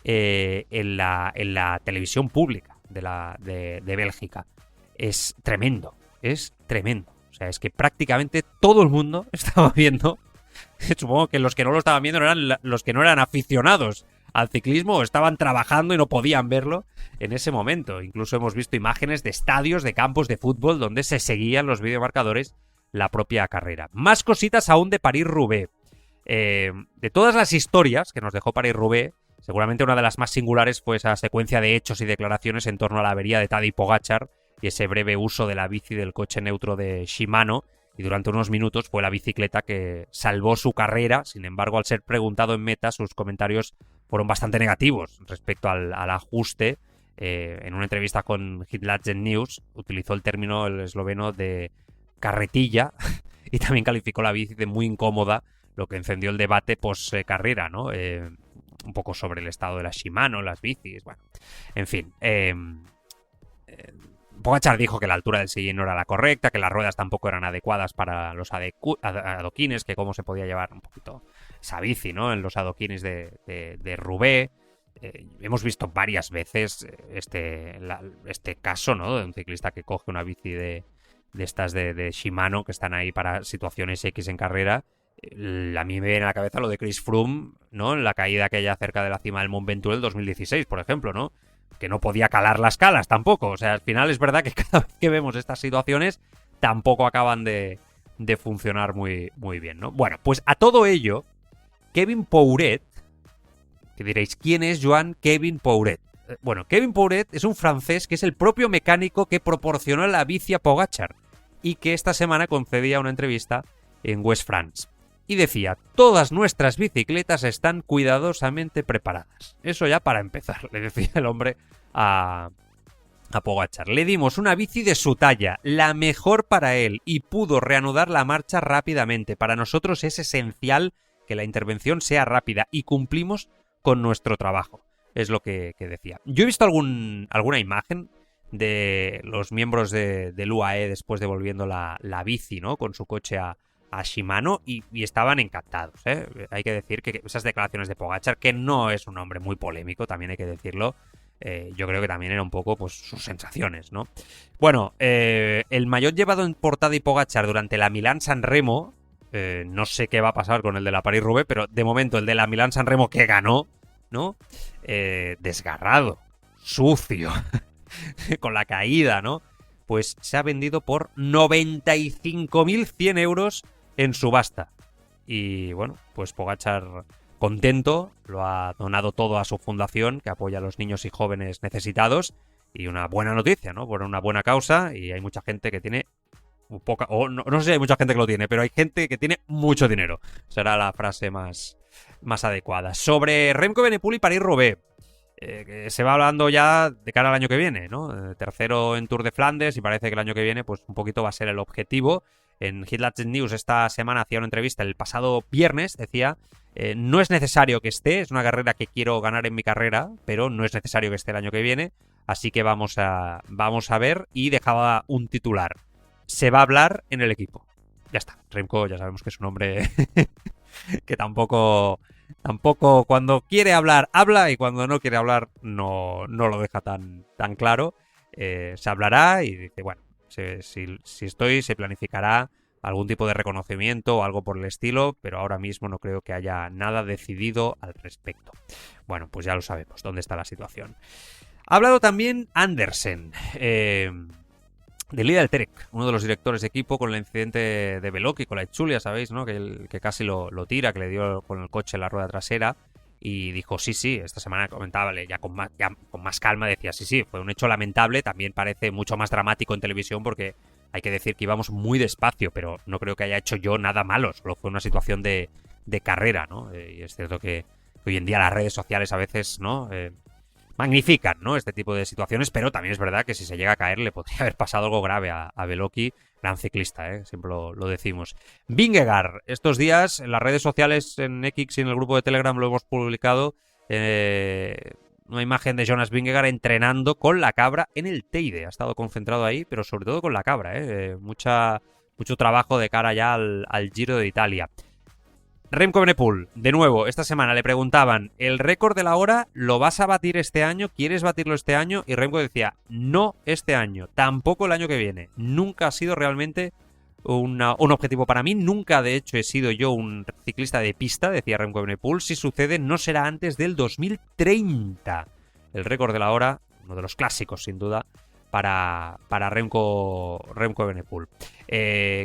S2: en la televisión pública de Bélgica. Es tremendo. O sea, es que prácticamente todo el mundo estaba viendo. Supongo que los que no lo estaban viendo eran los que no eran aficionados al ciclismo, o estaban trabajando y no podían verlo en ese momento. Incluso hemos visto imágenes de estadios, de campos de fútbol, donde se seguían los videomarcadores la propia carrera. Más cositas aún de París-Roubaix. De todas las historias que nos dejó París-Roubaix, seguramente una de las más singulares fue esa secuencia de hechos y declaraciones en torno a la avería de Tadej Pogačar y ese breve uso de la bici del coche neutro de Shimano. Y durante unos minutos fue la bicicleta que salvó su carrera. Sin embargo, al ser preguntado en meta, sus comentarios fueron bastante negativos respecto al ajuste. En una entrevista con Hitlatzen News utilizó el término el esloveno de carretilla y también calificó la bici de muy incómoda, lo que encendió el debate post-carrera, ¿no? Un poco sobre el estado de la Shimano, las bicis, bueno, en fin. Pogačar dijo que la altura del sillín no era la correcta, que las ruedas tampoco eran adecuadas para los adoquines, que cómo se podía llevar un poquito esa bici, ¿no? En los adoquines de Roubaix. Hemos visto varias veces este caso, ¿no? De un ciclista que coge una bici de estas de Shimano, que están ahí para situaciones X en carrera. A mí me viene a la cabeza lo de Chris Froome, ¿no? En la caída aquella cerca de la cima del Mont Ventoux del 2016, por ejemplo, ¿no? Que no podía calar las calas tampoco. O sea, al final es verdad que cada vez que vemos estas situaciones tampoco acaban de funcionar muy, muy bien, ¿no? Bueno, pues a todo ello, Kevin Pourret, que diréis, ¿quién es Joan Kevin Pourret? Bueno, Kevin Pourret es un francés que es el propio mecánico que proporcionó la bici a Pogačar y que esta semana concedía una entrevista en West France. Y decía, todas nuestras bicicletas están cuidadosamente preparadas. Eso ya para empezar, le decía el hombre a Pogačar. Le dimos una bici de su talla, la mejor para él, y pudo reanudar la marcha rápidamente. Para nosotros es esencial que la intervención sea rápida y cumplimos con nuestro trabajo. es lo que decía. Yo he visto alguna imagen de los miembros del UAE después devolviendo la bici, ¿no? Con su coche a Shimano y estaban encantados, ¿eh? Hay que decir que esas declaraciones de Pogačar, que no es un hombre muy polémico, también hay que decirlo, yo creo que también era un poco pues sus sensaciones, ¿no? Bueno, el maillot llevado en portada y Pogačar durante la Milán-San Remo, no sé qué va a pasar con el de la París-Roubaix, pero de momento el de la Milán-San Remo que ganó, ¿no? Desgarrado, sucio, con la caída, ¿no? Pues se ha vendido por 95.100 euros en subasta. Y bueno, pues Pogačar contento, lo ha donado todo a su fundación que apoya a los niños y jóvenes necesitados. Y una buena noticia, ¿no? Por una buena causa, y hay mucha gente que tiene poca, o no sé si hay mucha gente que lo tiene, pero hay gente que tiene mucho dinero. Será la frase más adecuada. Sobre Remco Evenepoel y París-Roubaix, que se va hablando ya de cara al año que viene, ¿no? Tercero en Tour de Flandes y parece que el año que viene pues un poquito va a ser el objetivo. En Headlines News esta semana hacía una entrevista el pasado viernes, decía, no es necesario que esté, es una carrera que quiero ganar en mi carrera, pero no es necesario que esté el año que viene, así que vamos a ver, y dejaba un titular. Se va a hablar en el equipo. Ya está. Remco ya sabemos que es un hombre que tampoco cuando quiere hablar, habla, y cuando no quiere hablar no lo deja tan claro. Se hablará y dice, bueno, si estoy, se planificará algún tipo de reconocimiento o algo por el estilo, pero ahora mismo no creo que haya nada decidido al respecto. Bueno, pues ya lo sabemos, dónde está la situación. Ha hablado también Andersen, de Lidia Terek, uno de los directores de equipo, con el incidente de Beloki, con la Etxulia, ¿sabéis? ¿No? Que casi lo tira, que le dio con el coche en la rueda trasera. Y dijo, sí, esta semana comentaba, ya con más calma, decía, sí, fue un hecho lamentable, también parece mucho más dramático en televisión porque hay que decir que íbamos muy despacio, pero no creo que haya hecho yo nada malo, solo fue una situación de carrera, ¿no? Y es cierto que hoy en día las redes sociales a veces, ¿no? Magnifican, ¿no? Este tipo de situaciones, pero también es verdad que si se llega a caer le podría haber pasado algo grave a Beloki, gran ciclista, siempre lo decimos. Vingegaard, estos días en las redes sociales, en X y en el grupo de Telegram lo hemos publicado, una imagen de Jonas Vingegaard entrenando con la cabra en el Teide. Ha estado concentrado ahí, pero sobre todo con la cabra, mucho trabajo de cara ya al Giro de Italia. Remco Evenepoel, de nuevo, esta semana le preguntaban, ¿el récord de la hora lo vas a batir este año? ¿Quieres batirlo este año? Y Remco decía, no este año, tampoco el año que viene. Nunca ha sido realmente un objetivo para mí. Nunca, de hecho, he sido yo un ciclista de pista, decía Remco Evenepoel. Si sucede, no será antes del 2030. El récord de la hora, uno de los clásicos, sin duda, para Remco Evenepoel.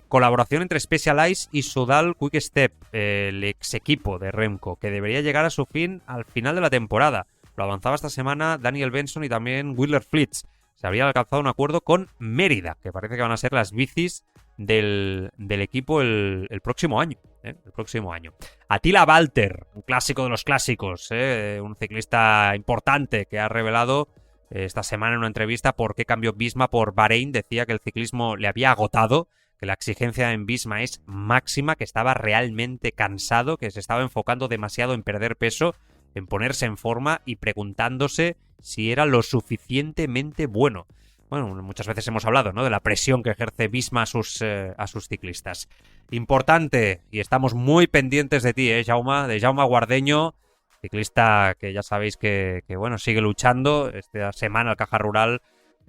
S2: Colaboración entre Specialized y Soudal Quick Step, el ex equipo de Remco, que debería llegar a su fin al final de la temporada. Lo avanzaba esta semana Daniel Benson y también Wheeler Fleets. Se habría alcanzado un acuerdo con Mérida, que parece que van a ser las bicis del equipo el próximo año. El próximo año. Attila Valter, un clásico de los clásicos, un ciclista importante que ha revelado esta semana en una entrevista por qué cambió Visma por Bahrein. Decía que el ciclismo le había agotado, que la exigencia en Visma es máxima, que estaba realmente cansado, que se estaba enfocando demasiado en perder peso, en ponerse en forma y preguntándose si era lo suficientemente bueno. Bueno, muchas veces hemos hablado, ¿no?, de la presión que ejerce Visma a sus ciclistas. Importante, y estamos muy pendientes de ti, Jaume, de Jaume Guardeño, ciclista que ya sabéis que bueno, sigue luchando. Esta semana el Caja Rural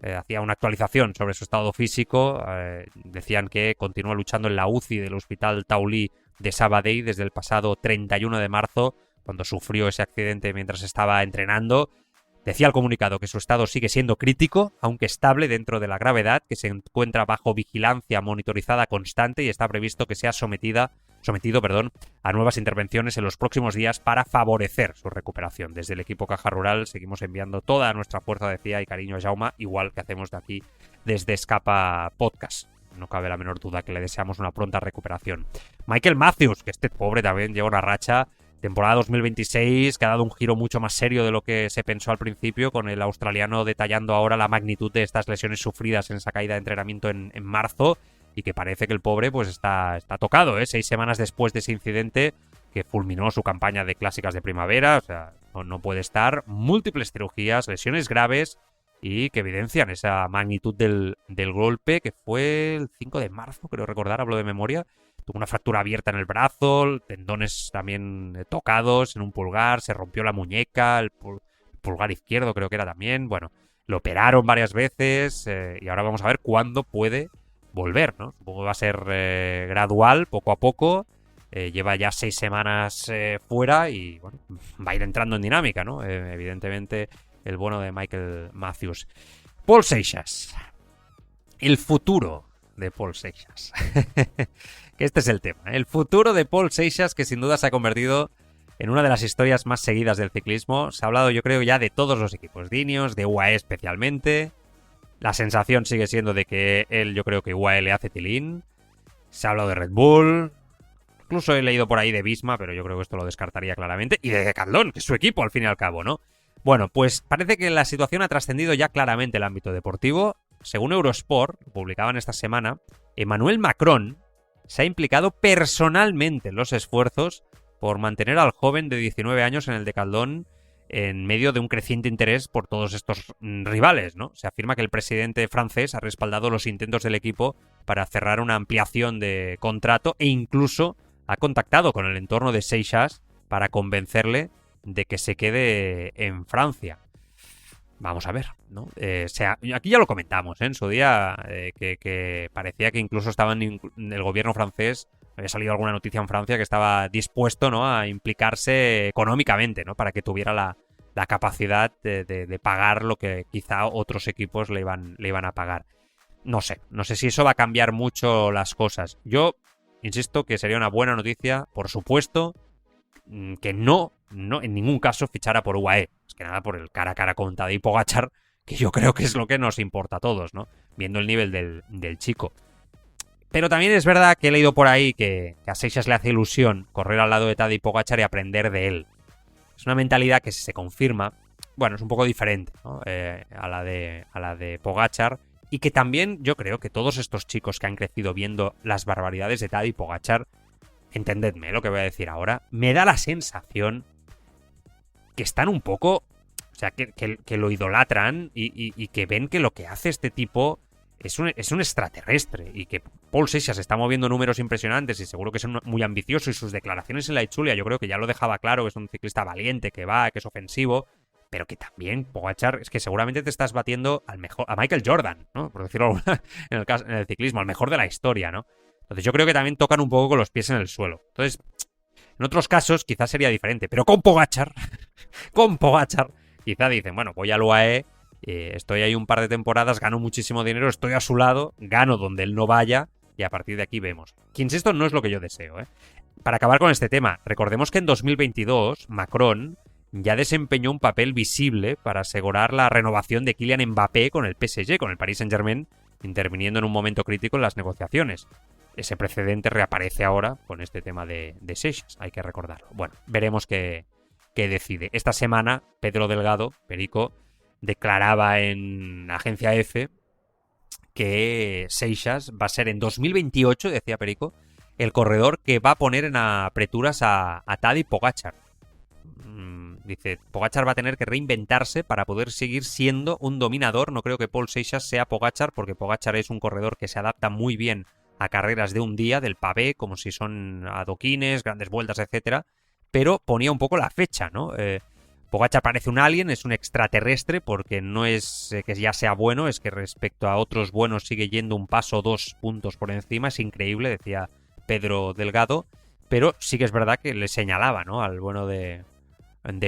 S2: hacía una actualización sobre su estado físico. Decían que continúa luchando en la UCI del Hospital Taulí de Sabadell desde el pasado 31 de marzo, cuando sufrió ese accidente mientras estaba entrenando. Decía el comunicado que su estado sigue siendo crítico, aunque estable dentro de la gravedad, que se encuentra bajo vigilancia monitorizada constante y está previsto que sea sometido a nuevas intervenciones en los próximos días para favorecer su recuperación. Desde el equipo Caja Rural seguimos enviando toda nuestra fuerza, decía, y cariño a Jaume, igual que hacemos de aquí desde Escapa Podcast. No cabe la menor duda que le deseamos una pronta recuperación. Michael Matthews, que este pobre también lleva una racha. Temporada 2026, que ha dado un giro mucho más serio de lo que se pensó al principio, con el australiano detallando ahora la magnitud de estas lesiones sufridas en esa caída de entrenamiento en marzo, y que parece que el pobre pues está tocado, 6 semanas después de ese incidente que fulminó su campaña de clásicas de primavera. O sea, no puede estar, múltiples cirugías, lesiones graves y que evidencian esa magnitud del golpe, que fue el 5 de marzo, creo recordar, hablo de memoria. Tuvo una fractura abierta en el brazo, tendones también tocados en un pulgar, se rompió la muñeca, el pulgar izquierdo creo que era también. Bueno, lo operaron varias veces y ahora vamos a ver cuándo puede volver, ¿no? Supongo que va a ser gradual, poco a poco. Lleva ya 6 semanas fuera y bueno, va a ir entrando en dinámica, ¿no? Evidentemente, el bueno de Michael Matthews. Paul Seixas. El futuro de Paul Seixas. Que este es el tema. El futuro de Paul Seixas, que sin duda se ha convertido en una de las historias más seguidas del ciclismo. Se ha hablado, yo creo, ya de todos los equipos de Ineos, de UAE especialmente. La sensación sigue siendo de que él, yo creo que UAE le hace tilín. Se ha hablado de Red Bull. Incluso he leído por ahí de Visma, pero yo creo que esto lo descartaría claramente. Y de Decathlon, que es su equipo al fin y al cabo, ¿no? Bueno, pues parece que la situación ha trascendido ya claramente el ámbito deportivo. Según Eurosport, publicaban esta semana, Emmanuel Macron se ha implicado personalmente en los esfuerzos por mantener al joven de 19 años en el Decathlon en medio de un creciente interés por todos estos rivales, ¿no? Se afirma que el presidente francés ha respaldado los intentos del equipo para cerrar una ampliación de contrato e incluso ha contactado con el entorno de Seixas para convencerle de que se quede en Francia. Vamos a ver, ¿no? Aquí ya lo comentamos, en su día, que parecía que incluso estaba en el gobierno francés, había salido alguna noticia en Francia que estaba dispuesto, ¿no?, a implicarse económicamente, ¿no?, para que tuviera la capacidad de pagar lo que quizá otros equipos le iban a pagar. No sé si eso va a cambiar mucho las cosas. Yo insisto que sería una buena noticia, por supuesto, que no en ningún caso fichara por UAE. Es que nada por el cara a cara con Tadej Pogačar, que yo creo que es lo que nos importa a todos, ¿no? Viendo el nivel del chico. Pero también es verdad que he leído por ahí que a Seixas le hace ilusión correr al lado de Tadej Pogačar y aprender de él. Es una mentalidad que, si se confirma, bueno, es un poco diferente, ¿no?, a la de Pogačar, y que también yo creo que todos estos chicos que han crecido viendo las barbaridades de Tadej Pogačar, entendedme lo que voy a decir ahora, me da la sensación que están un poco, o sea, que lo idolatran y que ven que lo que hace este tipo es un extraterrestre, y que Paul Seixas está moviendo números impresionantes y seguro que es muy ambicioso, y sus declaraciones en la Itzulia yo creo que ya lo dejaba claro, que es un ciclista valiente, que es ofensivo, pero que también Pogačar, es que seguramente te estás batiendo a Michael Jordan, ¿no?, por decirlo en el ciclismo, al mejor de la historia, ¿no? Entonces yo creo que también tocan un poco con los pies en el suelo. Entonces, en otros casos quizás sería diferente, pero con Pogačar quizá dicen, bueno, voy al UAE, estoy ahí un par de temporadas, gano muchísimo dinero, estoy a su lado, gano donde él no vaya y a partir de aquí vemos. Que insisto, no es lo que yo deseo, ¿eh? Para acabar con este tema, recordemos que en 2022 Macron ya desempeñó un papel visible para asegurar la renovación de Kylian Mbappé con el PSG, con el Paris Saint-Germain, interviniendo en un momento crítico en las negociaciones. Ese precedente reaparece ahora con este tema de Seixas, hay que recordarlo. Bueno, veremos qué decide. Esta semana, Pedro Delgado, Perico, declaraba en Agencia F que Seixas va a ser en 2028, decía Perico, el corredor que va a poner en apreturas a Tadej Pogačar. Dice, Pogačar va a tener que reinventarse para poder seguir siendo un dominador. No creo que Paul Seixas sea Pogačar, porque Pogačar es un corredor que se adapta muy bien a carreras de un día, del pavé, como si son adoquines, grandes vueltas, etcétera, pero ponía un poco la fecha, ¿no? Pogačar parece un alien, es un extraterrestre, porque no es que ya sea bueno, es que respecto a otros buenos sigue yendo un paso o 2 puntos por encima, es increíble, decía Pedro Delgado, pero sí que es verdad que le señalaba, ¿no?, al bueno de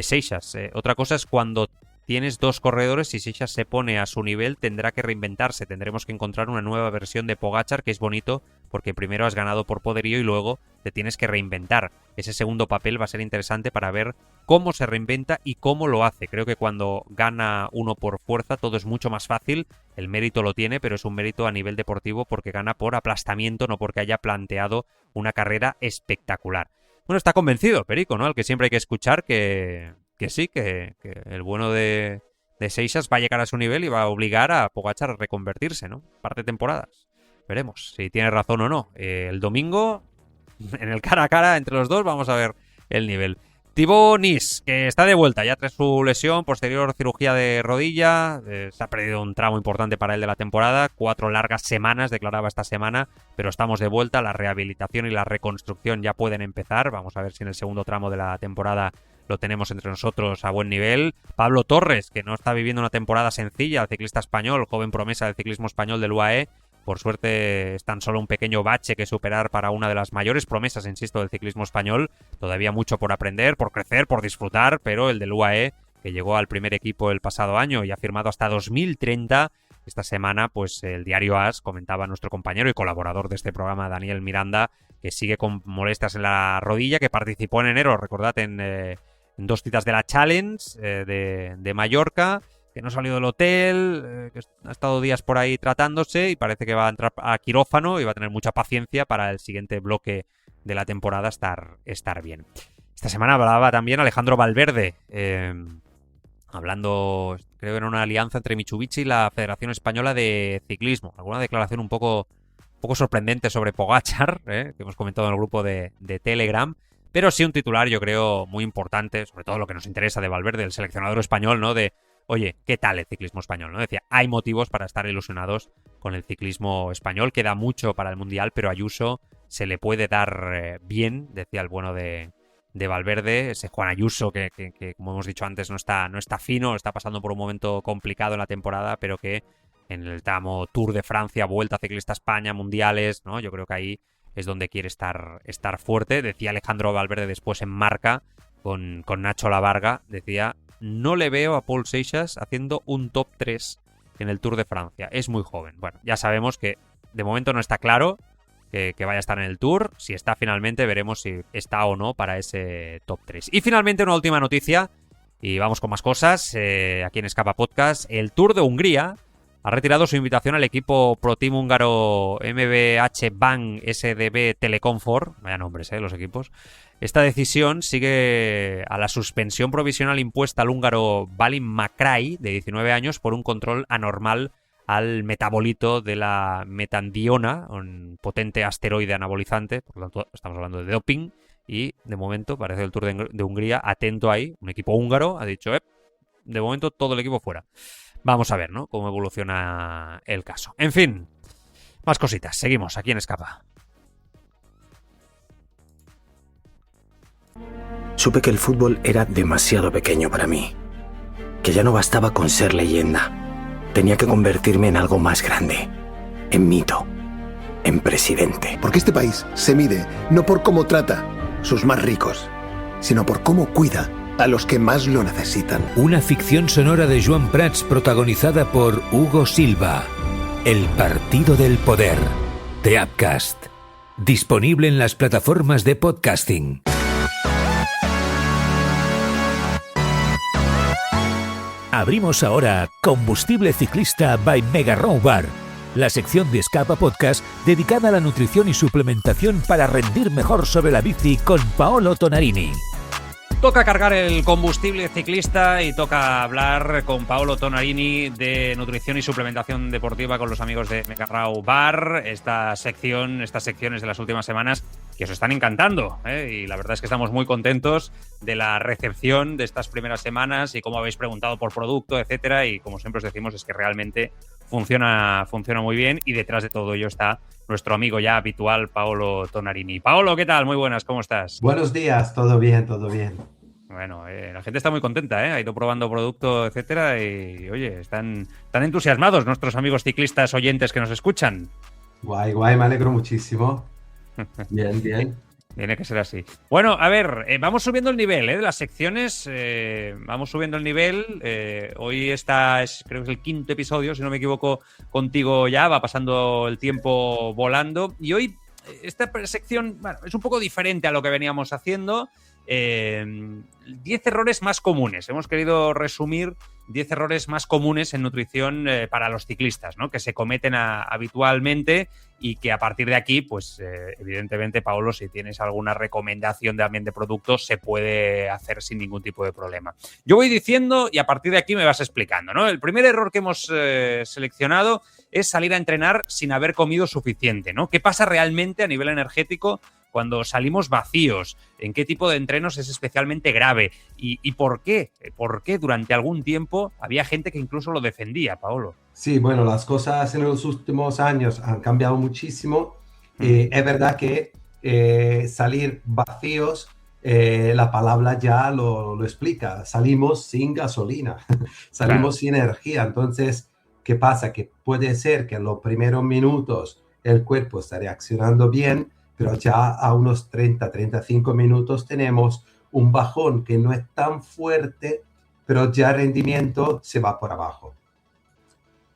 S2: Seixas. Otra cosa es cuando tienes dos corredores y Seixas se pone a su nivel, tendrá que reinventarse, tendremos que encontrar una nueva versión de Pogačar, que es bonito porque primero has ganado por poderío y luego te tienes que reinventar. Ese segundo papel va a ser interesante para ver cómo se reinventa y cómo lo hace. Creo que cuando gana uno por fuerza todo es mucho más fácil, el mérito lo tiene, pero es un mérito a nivel deportivo porque gana por aplastamiento, no porque haya planteado una carrera espectacular. Bueno, está convencido Perico, ¿no?, al que siempre hay que escuchar, que sí, que el bueno de Seixas va a llegar a su nivel y va a obligar a Pogačar a reconvertirse, ¿no? Parte de temporadas. Veremos si tiene razón o no. El domingo, en el cara a cara entre los dos, vamos a ver el nivel. Thibaut Nis, que está de vuelta ya tras su lesión, posterior cirugía de rodilla, se ha perdido un tramo importante para él de la temporada, 4 largas semanas, declaraba esta semana, pero estamos de vuelta, la rehabilitación y la reconstrucción ya pueden empezar, vamos a ver si en el segundo tramo de la temporada lo tenemos entre nosotros a buen nivel. Pablo Torres, que no está viviendo una temporada sencilla, el ciclista español, joven promesa del ciclismo español del UAE, por suerte es tan solo un pequeño bache que superar para una de las mayores promesas, insisto, del ciclismo español. Todavía mucho por aprender, por crecer, por disfrutar, pero el del UAE, que llegó al primer equipo el pasado año y ha firmado hasta 2030, esta semana, pues el diario AS comentaba nuestro compañero y colaborador de este programa, Daniel Miranda, que sigue con molestias en la rodilla, que participó en enero, recordad, en 2 citas de la Challenge de Mallorca, que no salió del hotel, que ha estado días por ahí tratándose y parece que va a entrar a quirófano y va a tener mucha paciencia para el siguiente bloque de la temporada estar bien. Esta semana hablaba también Alejandro Valverde, hablando, creo que era una alianza entre Mitsubishi y la Federación Española de Ciclismo. Alguna declaración un poco sorprendente sobre Pogačar, que hemos comentado en el grupo de Telegram. Pero sí un titular, yo creo, muy importante, sobre todo lo que nos interesa de Valverde, el seleccionador español, ¿no? De, oye, ¿qué tal el ciclismo español? ¿No? Decía, hay motivos para estar ilusionados con el ciclismo español, queda mucho para el Mundial, pero a Ayuso se le puede dar bien, decía el bueno de Valverde, ese Juan Ayuso que, como hemos dicho antes, no está fino, está pasando por un momento complicado en la temporada, pero que en el tramo Tour de Francia, Vuelta Ciclista España, Mundiales, ¿no? Yo creo que ahí es donde quiere estar fuerte. Decía Alejandro Valverde después en Marca con Nacho Lavarga, decía, no le veo a Paul Seixas haciendo un top 3 en el Tour de Francia, es muy joven. Bueno, ya sabemos que de momento no está claro que vaya a estar en el Tour, si está finalmente veremos si está o no para ese top 3. Y finalmente una última noticia, y vamos con más cosas, aquí en Escapa Podcast, el Tour de Hungría ha retirado su invitación al equipo Pro Team húngaro MBH Bank SDB Telecomfort. Vaya nombres, los equipos. Esta decisión sigue a la suspensión provisional impuesta al húngaro Balin Makrai, de 19 años, por un control anormal al metabolito de la metandiona, un potente asteroide anabolizante. Por lo tanto, estamos hablando de doping. Y, de momento, parece el Tour de Hungría, atento ahí, un equipo húngaro ha dicho, de momento todo el equipo fuera. Vamos a ver, ¿no?, cómo evoluciona el caso. En fin, más cositas. Seguimos aquí en Escapa.
S5: Supe que el fútbol era demasiado pequeño para mí. Que ya no bastaba con ser leyenda. Tenía que convertirme en algo más grande. En mito. En presidente.
S6: Porque este país se mide no por cómo trata sus más ricos, sino por cómo cuida a los que más lo necesitan.
S3: Una ficción sonora de Joan Prats protagonizada por Hugo Silva. El Partido del Poder. The Upcast. Disponible en las plataformas de podcasting. Abrimos ahora Combustible Ciclista by Mega Row Bar, la sección de Escapa Podcast dedicada a la nutrición y suplementación para rendir mejor sobre la bici con Paolo Tonarini.
S2: Toca cargar el combustible ciclista y toca hablar con Paolo Tonarini de nutrición y suplementación deportiva con los amigos de Mega Row Bar. Estas secciones de las últimas semanas que os están encantando, y la verdad es que estamos muy contentos de la recepción de estas primeras semanas y cómo habéis preguntado por producto, etcétera, y como siempre os decimos es que realmente funciona muy bien y detrás de todo ello está nuestro amigo ya habitual, Paolo Tonarini. Paolo, ¿qué tal? Muy buenas, ¿cómo estás?
S7: Buenos días, todo bien, todo bien.
S2: Bueno, la gente está muy contenta, ha ido probando producto, etcétera, y oye, están entusiasmados nuestros amigos ciclistas oyentes que nos escuchan.
S7: Guay, me alegro muchísimo. Bien, bien.
S2: Tiene que ser así. Bueno, a ver, vamos subiendo el nivel de las secciones. Vamos subiendo el nivel. Hoy creo que es el 5º episodio, si no me equivoco, contigo ya. Va pasando el tiempo volando. Y hoy esta sección, bueno, es un poco diferente a lo que veníamos haciendo. 10 errores más comunes. Hemos querido resumir 10 errores más comunes en nutrición para los ciclistas, ¿no?, que se cometen habitualmente y que a partir de aquí, pues evidentemente, Paolo, si tienes alguna recomendación también de productos, se puede hacer sin ningún tipo de problema. Yo voy diciendo y a partir de aquí me vas explicando, ¿no? El primer error que hemos seleccionado es salir a entrenar sin haber comido suficiente, ¿no? ¿Qué pasa realmente a nivel energético cuando salimos vacíos? ¿En qué tipo de entrenos es especialmente grave? ¿Y por qué? ¿Por qué durante algún tiempo había gente que incluso lo defendía, Paolo?
S7: Sí, bueno, las cosas en los últimos años han cambiado muchísimo. Es verdad que salir vacíos, la palabra ya lo explica. Salimos sin gasolina, salimos sin energía. Entonces, ¿qué pasa? Que puede ser que en los primeros minutos el cuerpo está reaccionando bien, pero ya a unos 30-35 minutos tenemos un bajón que no es tan fuerte, pero ya el rendimiento se va por abajo.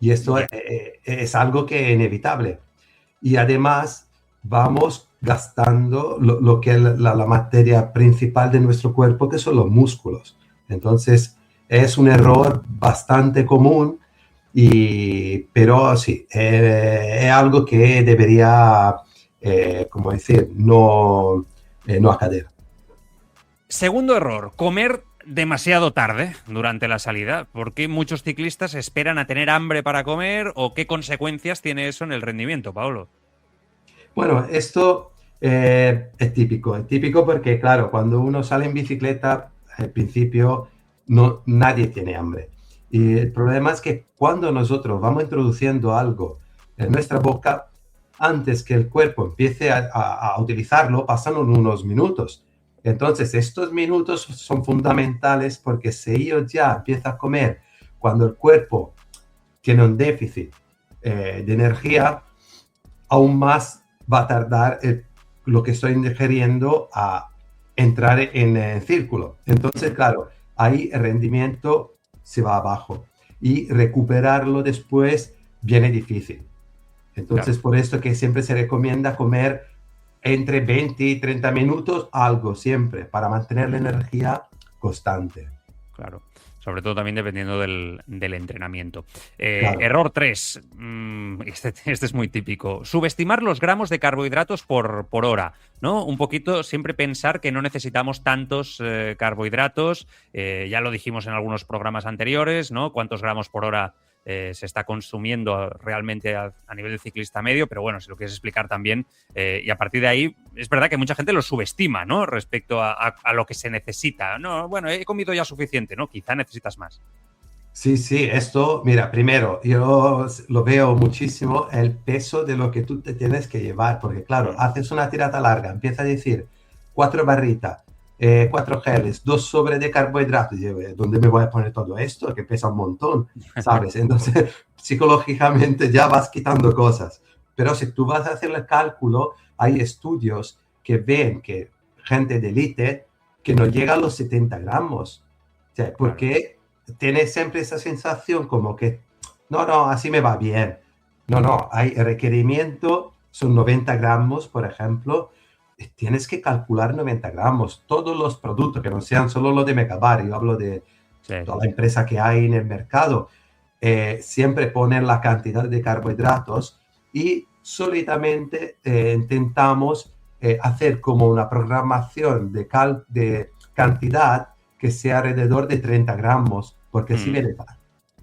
S7: Y esto es algo que es inevitable. Y además vamos gastando lo que es la materia principal de nuestro cuerpo, que son los músculos. Entonces, es un error bastante común, pero sí, es algo que debería, como decir, no acadir.
S2: Segundo error, comer demasiado tarde durante la salida. ¿Por qué muchos ciclistas esperan a tener hambre para comer o qué consecuencias tiene eso en el rendimiento, Paolo?
S7: Bueno, esto es típico porque, claro, cuando uno sale en bicicleta, al principio nadie tiene hambre. Y el problema es que cuando nosotros vamos introduciendo algo en nuestra boca, antes que el cuerpo empiece a utilizarlo, pasan unos minutos. Entonces, estos minutos son fundamentales porque si yo ya empiezo a comer cuando el cuerpo tiene un déficit de energía, aún más va a tardar lo que estoy ingiriendo a entrar en el círculo. Entonces, claro, ahí el rendimiento se va abajo y recuperarlo después viene difícil. Entonces, claro, por esto que siempre se recomienda comer entre 20 y 30 minutos, algo siempre, para mantener la energía constante.
S2: Claro, sobre todo también dependiendo del entrenamiento.
S7: Claro.
S2: Error 3, este es muy típico, subestimar los gramos de carbohidratos por hora, ¿no? Un poquito siempre pensar que no necesitamos tantos carbohidratos, ya lo dijimos en algunos programas anteriores, ¿no? Cuántos gramos por hora se está consumiendo realmente a nivel de ciclista medio, pero bueno, si lo quieres explicar también, y a partir de ahí es verdad que mucha gente lo subestima, ¿no? Respecto a lo que se necesita. No, bueno, he comido ya suficiente, ¿no? Quizá necesitas más.
S7: Sí, esto, mira, primero, yo lo veo muchísimo el peso de lo que tú te tienes que llevar, porque claro, haces una tirada larga, empieza a decir 4 barritas, 4 geles, 2 sobres de carbohidratos. Y yo, ¿dónde me voy a poner todo esto? Que pesa un montón, ¿sabes? Entonces, psicológicamente ya vas quitando cosas. Pero si tú vas a hacer el cálculo, hay estudios que ven que gente de élite que no llega a los 70 gramos. O sea, porque tiene siempre esa sensación como que, no, así me va bien. No, hay requerimiento, son 90 gramos, por ejemplo. Tienes que calcular 90 gramos. Todos los productos, que no sean solo los de Megabar, yo hablo de toda la empresa que hay en el mercado, siempre ponen la cantidad de carbohidratos y solitamente intentamos hacer como una programación de cantidad que sea alrededor de 30 gramos, porque así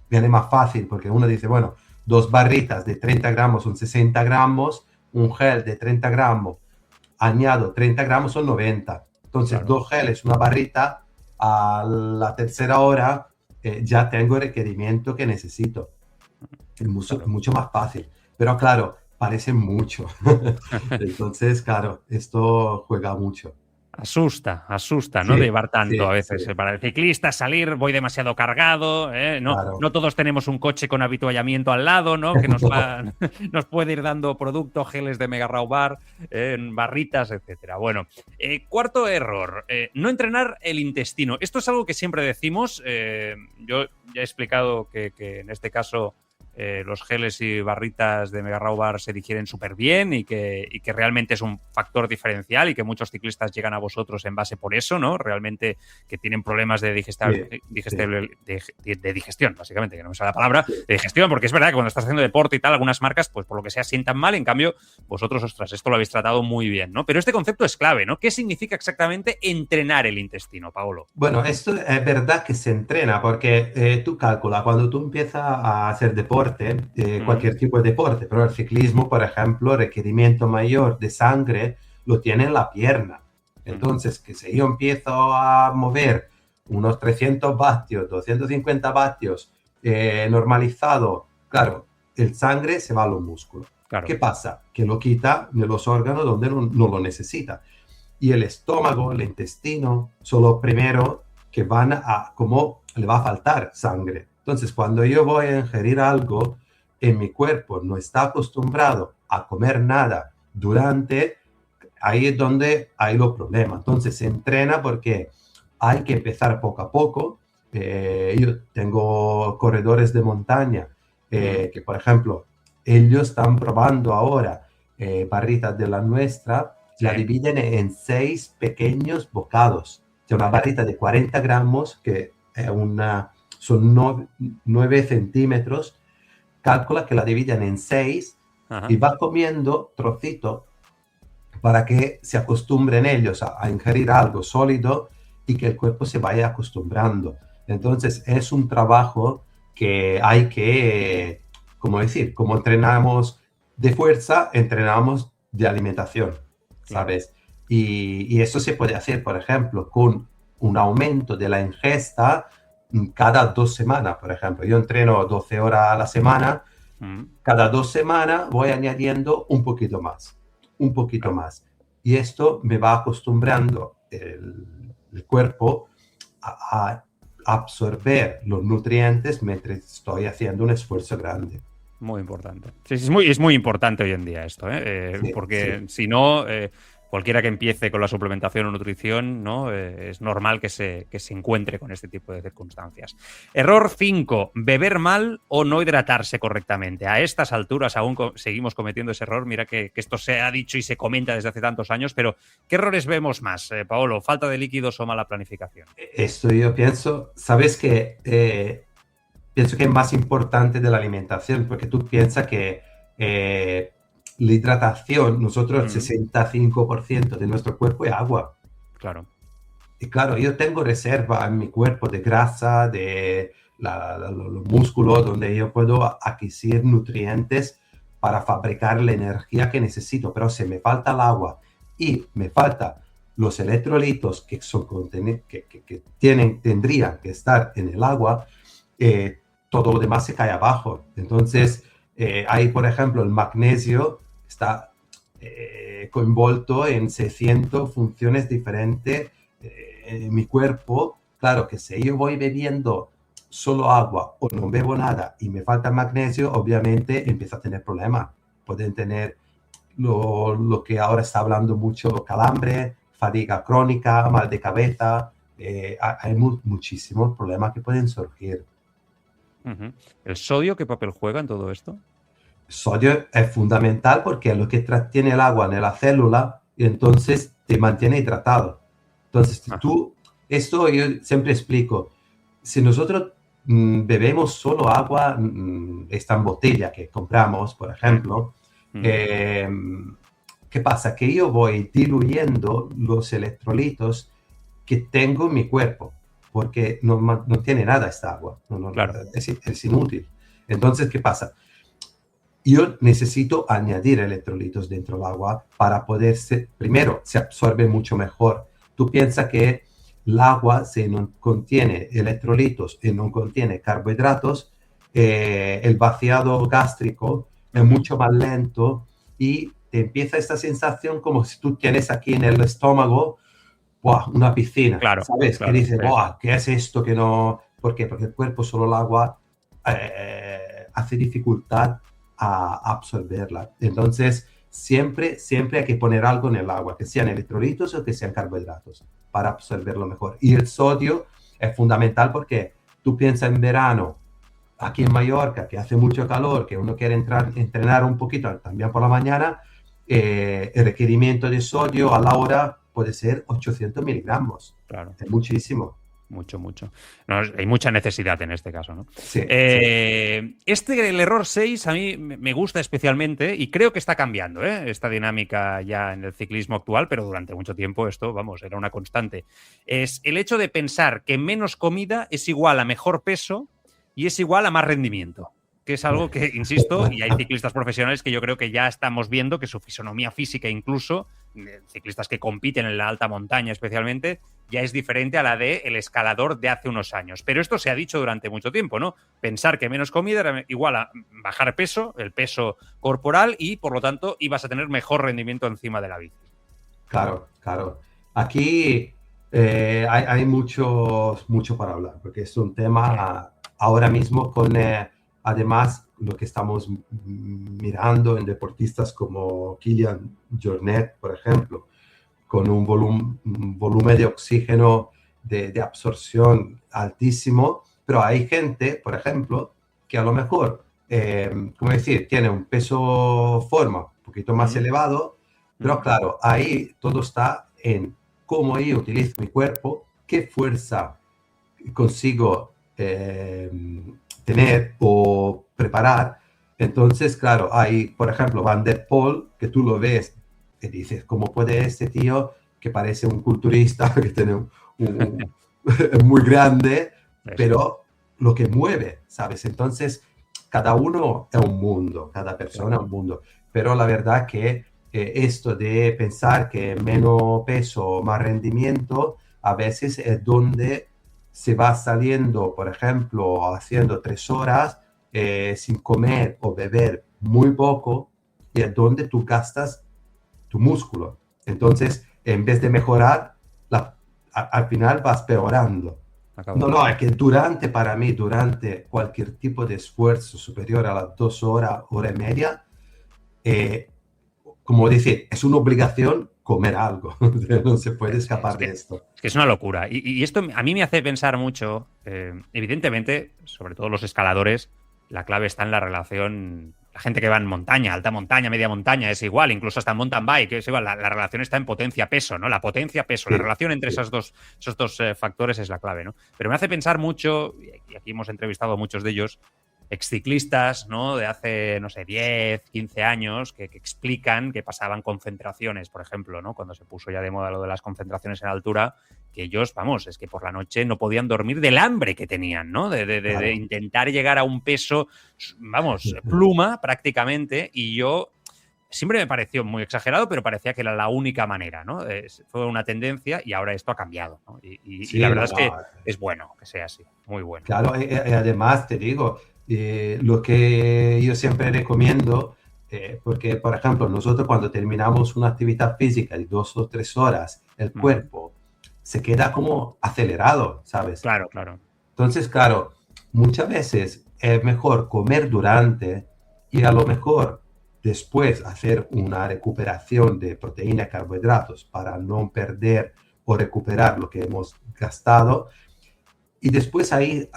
S7: viene más fácil, porque uno dice, bueno, 2 barritas de 30 gramos son 60 gramos, un gel de 30 gramos, añado 30 gramos son 90. Entonces, 2 geles, una barrita, a la tercera hora ya tengo el requerimiento que necesito. Es mucho más fácil. Pero claro, parece mucho. Entonces, claro, esto juega mucho.
S2: Asusta, ¿no?
S7: Sí,
S2: Llevar tanto a veces.
S7: Sí.
S2: Para el ciclista salir, voy demasiado cargado, ¿no?
S7: Claro.
S2: No todos tenemos un coche con avituallamiento al lado, ¿no? Que nos puede ir dando producto, geles de Mega Raw Bar, barritas, etcétera. Bueno, cuarto error, no entrenar el intestino. Esto es algo que siempre decimos. Yo ya he explicado que en este caso los geles y barritas de Mega Raw Bar se digieren súper bien y que realmente es un factor diferencial y que muchos ciclistas llegan a vosotros en base por eso, ¿no? Realmente que tienen problemas de digestión, básicamente, que no me sale la palabra, de digestión, porque es verdad que cuando estás haciendo deporte y tal, algunas marcas, pues por lo que sea, sientan mal, en cambio, vosotros, ostras, esto lo habéis tratado muy bien, ¿no? Pero este concepto es clave, ¿no? ¿Qué significa exactamente entrenar el intestino, Paolo?
S7: Bueno, esto es verdad que se entrena, porque tú calculas, cuando tú empiezas a hacer deporte, cualquier tipo de deporte, pero el ciclismo, por ejemplo, requerimiento mayor de sangre lo tiene en la pierna. Entonces, que si yo empiezo a mover unos 300 vatios, 250 vatios normalizado, claro, el sangre se va a los músculos.
S2: Claro.
S7: ¿Qué pasa? Que lo quita de los órganos donde no lo necesita. Y el estómago, el intestino, son los primeros que van a, como le va a faltar sangre. Entonces, cuando yo voy a ingerir algo, en mi cuerpo no está acostumbrado a comer nada durante, ahí es donde hay los problemas. Entonces, se entrena porque hay que empezar poco a poco. Yo tengo corredores de montaña que, por ejemplo, ellos están probando ahora barritas de la nuestra, la dividen en 6 pequeños bocados. O sea, una barrita de 40 gramos, que son 9 centímetros, calcula que la dividen en 6 y va comiendo trocitos para que se acostumbren ellos a ingerir algo sólido y que el cuerpo se vaya acostumbrando. Entonces, es un trabajo que hay que, como decir, como entrenamos de fuerza, entrenamos de alimentación, ¿sabes? Y eso se puede hacer, por ejemplo, con un aumento de la ingesta cada 2 semanas, por ejemplo. Yo entreno 12 horas a la semana, cada 2 semanas voy añadiendo un poquito más. Y esto me va acostumbrando el cuerpo a absorber los nutrientes mientras estoy haciendo un esfuerzo grande.
S2: Muy importante. Sí, es muy importante hoy en día esto, porque si no, cualquiera que empiece con la suplementación o nutrición, ¿no? Es normal que se encuentre con este tipo de circunstancias. Error 5, beber mal o no hidratarse correctamente. A estas alturas aún seguimos cometiendo ese error. Mira que esto se ha dicho y se comenta desde hace tantos años, pero ¿qué errores vemos más, Paolo? ¿Falta de líquidos o mala planificación?
S7: Esto yo pienso, ¿sabes qué? Pienso que es más importante de la alimentación, porque tú piensas que la hidratación, nosotros el 65% de nuestro cuerpo es agua.
S2: Claro.
S7: Y claro, yo tengo reserva en mi cuerpo de grasa, de los músculos, donde yo puedo adquirir nutrientes para fabricar la energía que necesito, pero si me falta el agua y me falta los electrolitos que tendrían que estar en el agua, todo lo demás se cae abajo. Entonces, ahí, por ejemplo, el magnesio está envuelto en 600 funciones diferentes en mi cuerpo. Claro que si yo voy bebiendo solo agua o no bebo nada y me falta magnesio, obviamente empiezo a tener problemas. Pueden tener lo que ahora está hablando mucho, calambre, fatiga crónica, mal de cabeza. Hay muchísimos problemas que pueden surgir.
S2: ¿El sodio qué papel juega en todo esto?
S7: El sodio es fundamental porque es lo que tiene el agua en la célula y entonces te mantiene hidratado. Entonces, esto yo siempre explico, si nosotros bebemos solo agua, esta botella que compramos, por ejemplo, ¿qué pasa? Que yo voy diluyendo los electrolitos que tengo en mi cuerpo, porque no tiene nada esta agua,
S2: claro.
S7: es inútil. Entonces, ¿qué pasa? Yo necesito añadir electrolitos dentro del agua para primero, se absorbe mucho mejor. Tú piensas que el agua, si no contiene electrolitos y no contiene carbohidratos, el vaciado gástrico es mucho más lento y te empieza esta sensación como si tú tienes aquí en el estómago una piscina,
S2: claro,
S7: ¿sabes?
S2: Claro,
S7: que dices, ¿qué es esto que no...? ¿Por qué? Porque el cuerpo, solo el agua, hace dificultad a absorberla. Entonces, siempre hay que poner algo en el agua, que sean electrolitos o que sean carbohidratos, para absorberlo mejor. Y el sodio es fundamental porque tú piensas en verano, aquí en Mallorca, que hace mucho calor, que uno quiere entrenar un poquito también por la mañana, el requerimiento de sodio a la hora puede ser 800 miligramos.
S2: Claro.
S7: Es muchísimo.
S2: Mucho. No, hay mucha necesidad en este caso, ¿no?
S7: Sí,
S2: el error 6 a mí me gusta especialmente y creo que está cambiando, esta dinámica ya en el ciclismo actual, pero durante mucho tiempo esto, era una constante. Es el hecho de pensar que menos comida es igual a mejor peso y es igual a más rendimiento, que es algo que, insisto, y hay ciclistas profesionales que yo creo que ya estamos viendo que su fisonomía física incluso ciclistas que compiten en la alta montaña especialmente, ya es diferente a la del escalador de hace unos años. Pero esto se ha dicho durante mucho tiempo, ¿no? Pensar que menos comida era igual a bajar peso, el peso corporal, y por lo tanto ibas a tener mejor rendimiento encima de la bici.
S7: Claro, claro. Aquí hay mucho para hablar, porque es un tema ahora mismo con, además, lo que estamos mirando en deportistas como Kilian Jornet, por ejemplo, con un volumen de oxígeno de absorción altísimo, pero hay gente, por ejemplo, que a lo mejor, ¿cómo decir?, tiene un peso-forma un poquito más elevado, pero claro, ahí todo está en cómo yo utilizo mi cuerpo, qué fuerza consigo tener o preparar. Entonces, claro, hay, por ejemplo, Van der Poel, que tú lo ves y dices, ¿cómo puede este tío que parece un culturista, que tiene muy grande, pero lo que mueve, ¿sabes? Entonces, cada uno es un mundo, cada persona es un mundo. Pero la verdad que esto de pensar que menos peso, más rendimiento, a veces es donde se va saliendo, por ejemplo, haciendo 3 horas sin comer o beber muy poco, y es donde tú gastas tu músculo. Entonces, en vez de mejorar, al final vas peorando. No, es que para mí, durante cualquier tipo de esfuerzo superior a las 2 horas, hora y media, como decir, es una obligación comer algo. No se puede escapar de esto.
S2: Es que es una locura. Y esto a mí me hace pensar mucho, evidentemente, sobre todo los escaladores, la clave está en la relación. La gente que va en montaña, alta montaña, media montaña, es igual, incluso hasta en mountain bike, es igual. La relación está en potencia-peso, ¿no? La potencia-peso, la relación entre esos dos factores es la clave, ¿no? Pero me hace pensar mucho, y aquí hemos entrevistado a muchos de ellos, exciclistas, ¿no? De hace, no sé, 10, 15 años, que explican que pasaban concentraciones, por ejemplo, ¿no? Cuando se puso ya de moda lo de las concentraciones en altura, que ellos, vamos, es que por la noche no podían dormir del hambre que tenían, ¿no? De intentar llegar a un peso, vamos, pluma prácticamente, y yo siempre me pareció muy exagerado, pero parecía que era la única manera, ¿no? Fue una tendencia y ahora esto ha cambiado, ¿no? Y la verdad es que es bueno que sea así, muy bueno.
S7: Claro, además te digo, lo que yo siempre recomiendo, porque, por ejemplo, nosotros cuando terminamos una actividad física de 2 o 3 horas, el cuerpo se queda como acelerado, ¿sabes?
S2: Claro, claro.
S7: Entonces, claro, muchas veces es mejor comer durante y a lo mejor después hacer una recuperación de proteína y carbohidratos para no perder o recuperar lo que hemos gastado, y después ahí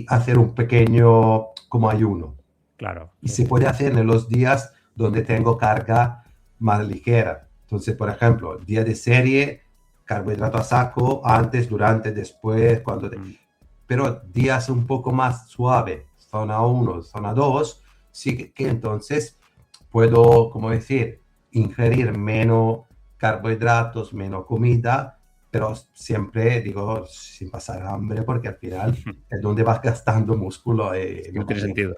S7: hacer un pequeño como ayuno.
S2: Claro.
S7: Y se puede hacer en los días donde tengo carga más ligera. Entonces, por ejemplo, día de serie, carbohidrato a saco, antes, durante, después, pero días un poco más suave, zona 1, zona 2, sí que entonces puedo, como decir, ingerir menos carbohidratos, menos comida, pero siempre, digo, sin pasar hambre, porque al final es donde vas gastando músculo.
S2: No tiene sentido.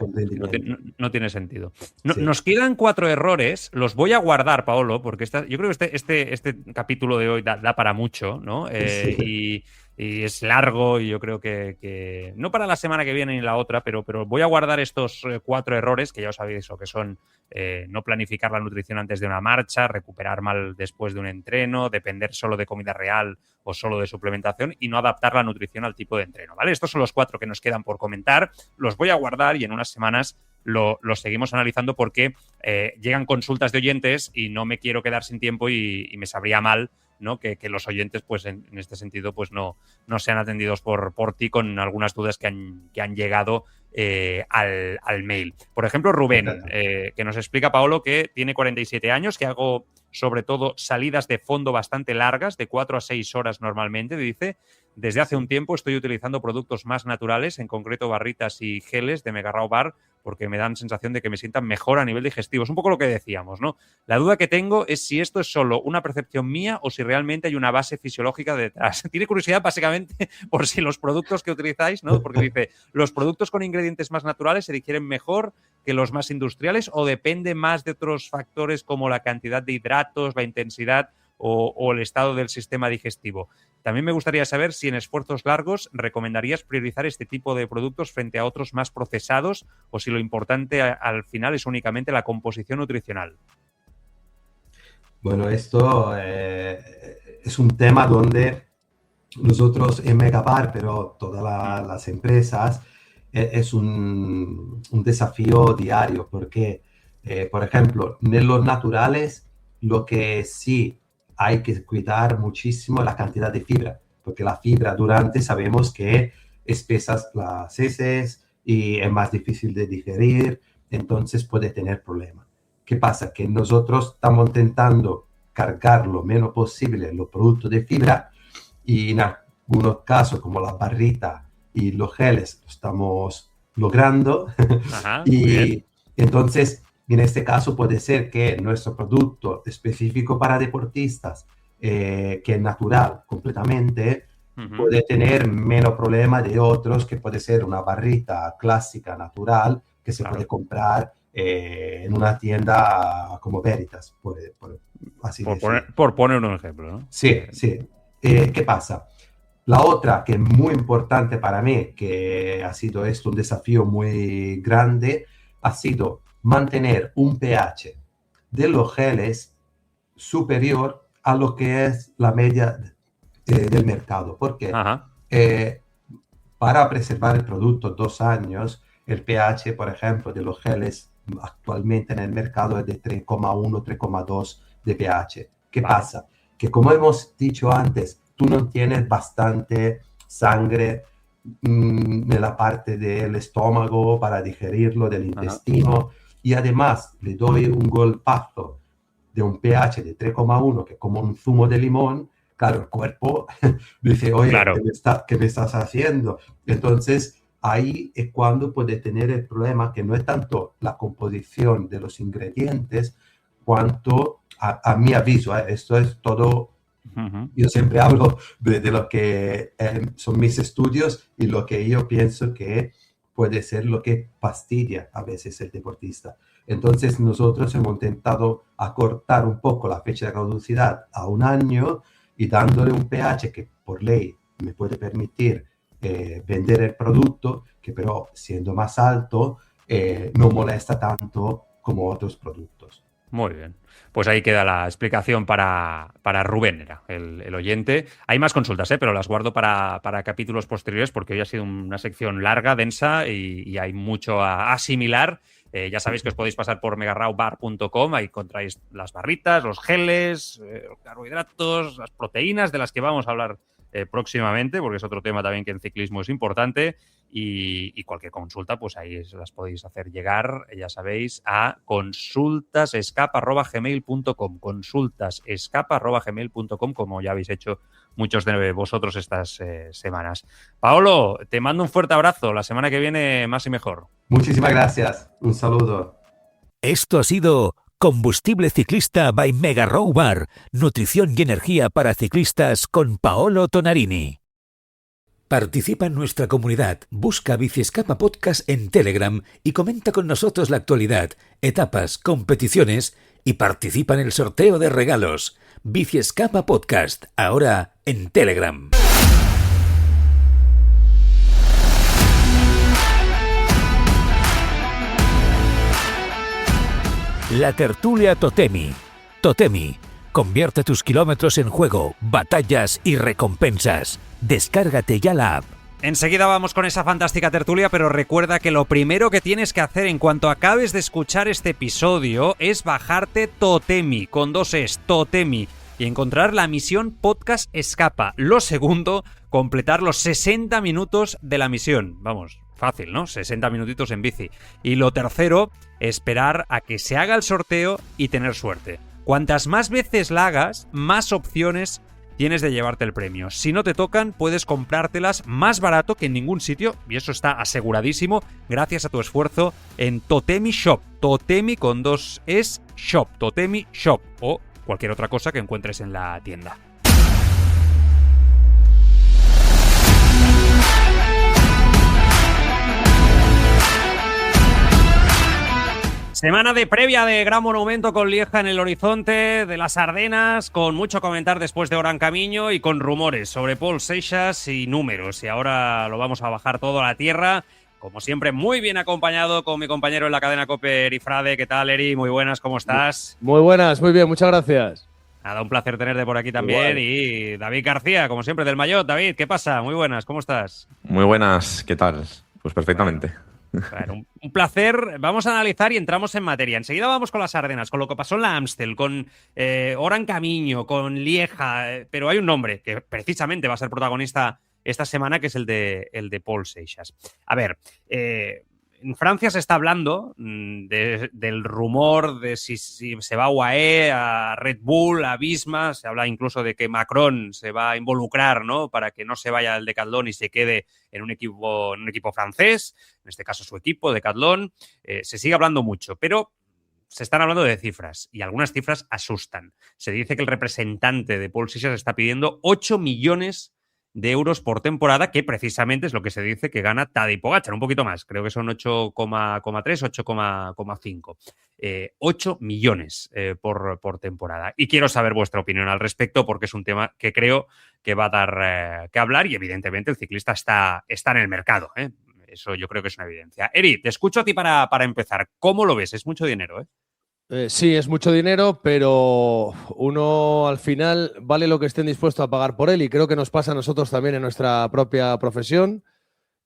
S2: No tiene sentido.
S7: Sí.
S2: Nos quedan 4 errores. Los voy a guardar, Paolo, porque yo creo que este capítulo de hoy da para mucho, ¿no? Sí. Y es largo, y yo creo que no para la semana que viene ni la otra, pero voy a guardar estos 4 errores, que ya os sabéis eso, que son no planificar la nutrición antes de una marcha, recuperar mal después de un entreno, depender solo de comida real o solo de suplementación, y no adaptar la nutrición al tipo de entreno, ¿vale? Estos son los 4 que nos quedan por comentar. Los voy a guardar y en unas semanas los seguimos analizando, porque llegan consultas de oyentes y no me quiero quedar sin tiempo, y me sabría mal, ¿no? Que los oyentes, pues en este sentido, pues no sean atendidos por ti con algunas dudas que han llegado al mail. Por ejemplo, Rubén, que nos explica, Paolo, que tiene 47 años, que hago sobre todo salidas de fondo bastante largas, de 4 a 6 horas normalmente. Dice, desde hace un tiempo estoy utilizando productos más naturales, en concreto barritas y geles de Mega Raw Bar, porque me dan sensación de que me sientan mejor a nivel digestivo. Es un poco lo que decíamos, ¿no? La duda que tengo es si esto es solo una percepción mía o si realmente hay una base fisiológica detrás. Tiene curiosidad básicamente por si los productos que utilizáis, ¿no? Porque dice, los productos con ingredientes más naturales se digieren mejor que los más industriales o depende más de otros factores como la cantidad de hidratos, la intensidad o el estado del sistema digestivo? También me gustaría saber si en esfuerzos largos recomendarías priorizar este tipo de productos frente a otros más procesados o si lo importante al final es únicamente la composición nutricional.
S7: Bueno, esto es un tema donde nosotros en Megabar, pero todas las empresas, es un desafío diario porque, por ejemplo, en los naturales, lo que sí hay que cuidar muchísimo la cantidad de fibra, porque la fibra durante sabemos que espesas las heces y es más difícil de digerir, entonces puede tener problemas. ¿Qué pasa? Que nosotros estamos intentando cargar lo menos posible los productos de fibra y en algunos casos, como la barrita y los geles, lo estamos logrando.
S2: Ajá,
S7: y entonces, en este caso puede ser que nuestro producto específico para deportistas, que es natural completamente, puede tener menos problema de otros, que puede ser una barrita clásica natural que se puede comprar en una tienda como Veritas,
S2: por poner un ejemplo, ¿no?
S7: Sí, sí. ¿Qué pasa? La otra que es muy importante para mí, que ha sido esto un desafío muy grande, ha sido mantener un pH de los geles superior a lo que es la media del mercado. Porque para preservar el producto 2 años, el pH, por ejemplo, de los geles actualmente en el mercado es de 3,1, 3,2 de pH. ¿Qué pasa? Que como hemos dicho antes, tú no tienes bastante sangre en la parte del estómago para digerirlo, del intestino, y además le doy un golpazo de un pH de 3,1, que es como un zumo de limón. Claro, el cuerpo dice, oye, ¿qué me estás haciendo? Entonces, ahí es cuando puede tener el problema, que no es tanto la composición de los ingredientes, cuanto a mi aviso, esto es todo. Yo siempre hablo de lo que son mis estudios y lo que yo pienso que puede ser lo que fastidia a veces el deportista. Entonces nosotros hemos intentado acortar un poco la fecha de caducidad a 1 año y dándole un pH que por ley me puede permitir vender el producto, que pero siendo más alto no molesta tanto como otros productos.
S2: Muy bien. Pues ahí queda la explicación para Rubén, era el oyente. Hay más consultas, pero las guardo para capítulos posteriores porque hoy ha sido una sección larga, densa y hay mucho a asimilar. Ya sabéis que os podéis pasar por megarraubar.com, ahí encontráis las barritas, los geles, los carbohidratos, las proteínas de las que vamos a hablar próximamente, porque es otro tema también que en ciclismo es importante. Y cualquier consulta, pues ahí las podéis hacer llegar, ya sabéis, a consultasescapa@gmail.com, consultasescapa@gmail.com, como ya habéis hecho muchos de vosotros estas semanas. Paolo, te mando un fuerte abrazo. La semana que viene más y mejor.
S7: Muchísimas gracias. Un saludo.
S3: Esto ha sido Combustible Ciclista by Megarraubar, nutrición y energía para ciclistas con Paolo Tonarini. Participa en nuestra comunidad, busca Bici Escapa Podcast en Telegram y comenta con nosotros la actualidad, etapas, competiciones y participa en el sorteo de regalos. Bici Escapa Podcast, ahora en Telegram. La tertulia Totemi. Totemi. Convierte tus kilómetros en juego, batallas y recompensas. Descárgate ya la app.
S2: Enseguida vamos con esa fantástica tertulia, pero recuerda que lo primero que tienes que hacer en cuanto acabes de escuchar este episodio es bajarte Totemi, con 2 Es, Totemi, y encontrar la misión Podcast Escapa. Lo segundo, completar los 60 minutos de la misión. Vamos, fácil, ¿no? 60 minutitos en bici. Y lo tercero, esperar a que se haga el sorteo y tener suerte. Cuantas más veces la hagas, más opciones tienes de llevarte el premio. Si no te tocan, puedes comprártelas más barato que en ningún sitio, y eso está aseguradísimo, gracias a tu esfuerzo en Totemi Shop. Totemi con 2 Es Shop. Totemi Shop. O cualquier otra cosa que encuentres en la tienda. Semana de previa de Gran Monumento con Lieja en el horizonte, de las Ardenas, con mucho comentar después de Oran Camino y con rumores sobre Pol Seixas y números. Y ahora lo vamos a bajar todo a la tierra. Como siempre, muy bien acompañado con mi compañero en la cadena COPE, Eri Frade. ¿Qué tal, Eri? Muy buenas, ¿cómo estás?
S8: Muy buenas, muy bien, muchas gracias.
S2: Nada, un placer tenerte por aquí también. Igual. Y David García, como siempre, del Maillot. David, ¿qué pasa? Muy buenas, ¿cómo estás?
S9: Muy buenas, ¿qué tal? Pues perfectamente.
S2: Bueno, un placer. Vamos a analizar y entramos en materia. Enseguida vamos con las Ardenas, con lo que pasó en la Amstel, con Oran Camino, con Lieja, pero hay un nombre que precisamente va a ser protagonista esta semana, que es el de Pol Seixas. A ver, en Francia se está hablando del rumor de si se va a UAE, a Red Bull, a Visma. Se habla incluso de que Macron se va a involucrar, ¿no?, para que no se vaya al Decathlon y se quede en un equipo francés, en este caso su equipo, Decathlon. Se sigue hablando mucho, pero se están hablando de cifras y algunas cifras asustan. Se dice que el representante de Pol Seixas está pidiendo 8 millones de euros por temporada, que precisamente es lo que se dice que gana Tadej Pogačar, un poquito más, creo que son 8,3, 8,5. 8 millones por temporada. Y quiero saber vuestra opinión al respecto, porque es un tema que creo que va a dar que hablar y evidentemente el ciclista está en el mercado, ¿eh? Eso yo creo que es una evidencia. Eri, te escucho a ti para empezar. ¿Cómo lo ves? Es mucho dinero, ¿eh?
S8: Sí, es mucho dinero, pero uno al final vale lo que estén dispuestos a pagar por él, y creo que nos pasa a nosotros también en nuestra propia profesión,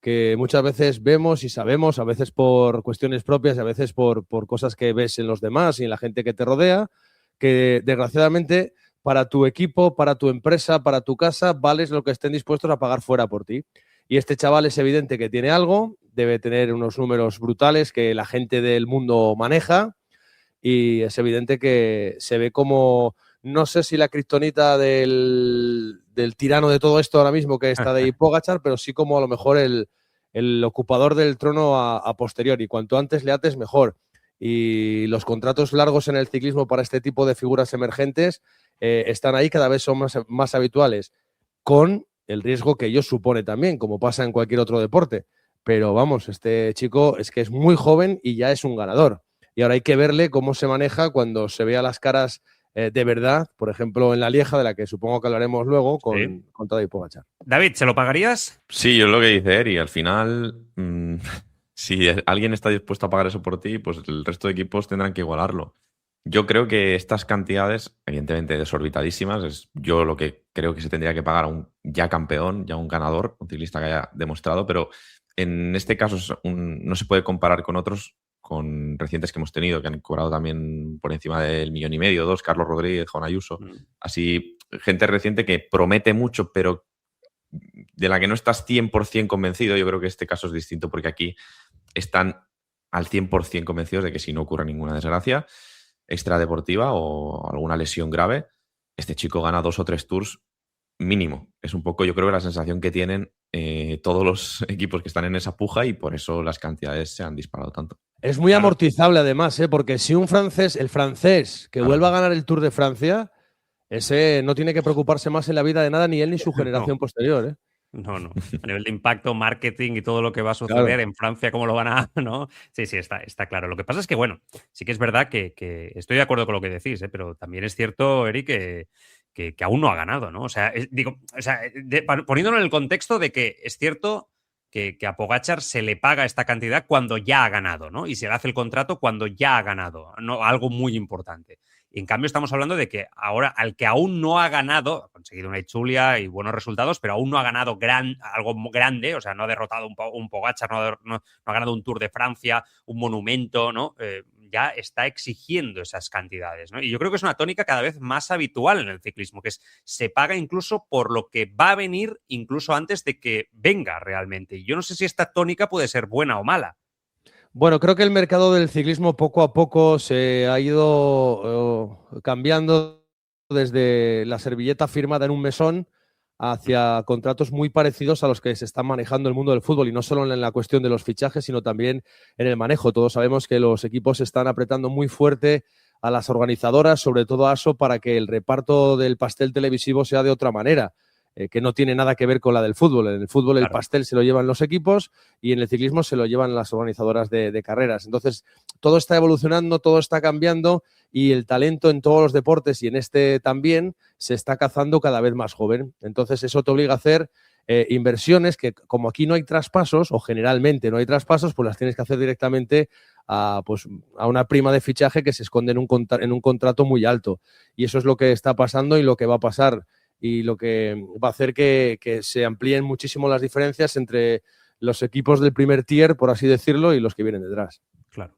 S8: que muchas veces vemos y sabemos, a veces por cuestiones propias y a veces por cosas que ves en los demás y en la gente que te rodea, que desgraciadamente para tu equipo, para tu empresa, para tu casa, vales lo que estén dispuestos a pagar fuera por ti. Y este chaval es evidente que tiene algo, debe tener unos números brutales que la gente del mundo maneja. Y es evidente que se ve como, no sé si la kriptonita del tirano de todo esto ahora mismo, que está de Pogačar, pero sí como a lo mejor el ocupador del trono a posteriori. Cuanto antes le ates, mejor. Y los contratos largos en el ciclismo para este tipo de figuras emergentes están ahí, cada vez son más habituales, con el riesgo que ello supone también, como pasa en cualquier otro deporte. Pero vamos, este chico es que es muy joven y ya es un ganador. Y ahora hay que verle cómo se maneja cuando se vea las caras de verdad, por ejemplo, en la Lieja, de la que supongo que hablaremos luego, con Tadej Pogačar.
S2: David, ¿se lo pagarías?
S9: Sí, yo es lo que dice Eri. Al final, si alguien está dispuesto a pagar eso por ti, pues el resto de equipos tendrán que igualarlo. Yo creo que estas cantidades, evidentemente desorbitadísimas, es yo lo que creo que se tendría que pagar a un ya campeón, ya un ganador, un ciclista que haya demostrado, pero en este caso no se puede comparar con otros, con recientes que hemos tenido, que han cobrado también por encima del 1,5 millones, 2, Carlos Rodríguez, Juan Ayuso. Así, gente reciente que promete mucho, pero de la que no estás 100% convencido. Yo creo que este caso es distinto porque aquí están al 100% convencidos de que si no ocurre ninguna desgracia extradeportiva o alguna lesión grave, este chico gana 2 o 3 tours mínimo. Es un poco, yo creo, que la sensación que tienen todos los equipos que están en esa puja, y por eso las cantidades se han disparado tanto.
S8: Es muy amortizable además, porque si el francés que vuelva a ganar el Tour de Francia, ese no tiene que preocuparse más en la vida de nada, ni él ni su generación posterior, ¿eh?
S2: No. A nivel de impacto, marketing y todo lo que va a suceder en Francia, cómo lo van a, ¿no? Sí, está claro. Lo que pasa es que, bueno, sí que es verdad que estoy de acuerdo con lo que decís, pero también es cierto, Eric, que aún no ha ganado, ¿no? O sea, poniéndolo en el contexto de que es cierto que a Pogačar se le paga esta cantidad cuando ya ha ganado, ¿no? Y se le hace el contrato cuando ya ha ganado, ¿no? Algo muy importante. Y en cambio estamos hablando de que ahora, al que aún no ha ganado, ha conseguido una Itzulia y buenos resultados, pero aún no ha ganado algo grande, o sea, no ha derrotado un Pogačar, no ha ganado un Tour de Francia, un monumento, ¿no? Ya está exigiendo esas cantidades, ¿no? Y yo creo que es una tónica cada vez más habitual en el ciclismo, que se paga incluso por lo que va a venir, incluso antes de que venga realmente. Y yo no sé si esta tónica puede ser buena o mala.
S8: Bueno, creo que el mercado del ciclismo poco a poco se ha ido cambiando desde la servilleta firmada en un mesón hacia contratos muy parecidos a los que se están manejando el mundo del fútbol, y no solo en la cuestión de los fichajes, sino también en el manejo. Todos sabemos que los equipos están apretando muy fuerte a las organizadoras, sobre todo a ASO, para que el reparto del pastel televisivo sea de otra manera. que no tiene nada que ver con la del fútbol. En el fútbol el
S2: Claro.
S8: pastel se lo llevan los equipos y en el ciclismo se lo llevan las organizadoras de carreras. Entonces, todo está evolucionando, todo está cambiando y el talento en todos los deportes y en este también se está cazando cada vez más joven. Entonces, eso te obliga a hacer inversiones que, como aquí no hay traspasos, o generalmente no hay traspasos, pues las tienes que hacer directamente a una prima de fichaje que se esconde en un contrato muy alto. Y eso es lo que está pasando y lo que va a pasar y lo que va a hacer que se amplíen muchísimo las diferencias entre los equipos del primer tier, por así decirlo, y los que vienen detrás.
S2: Claro.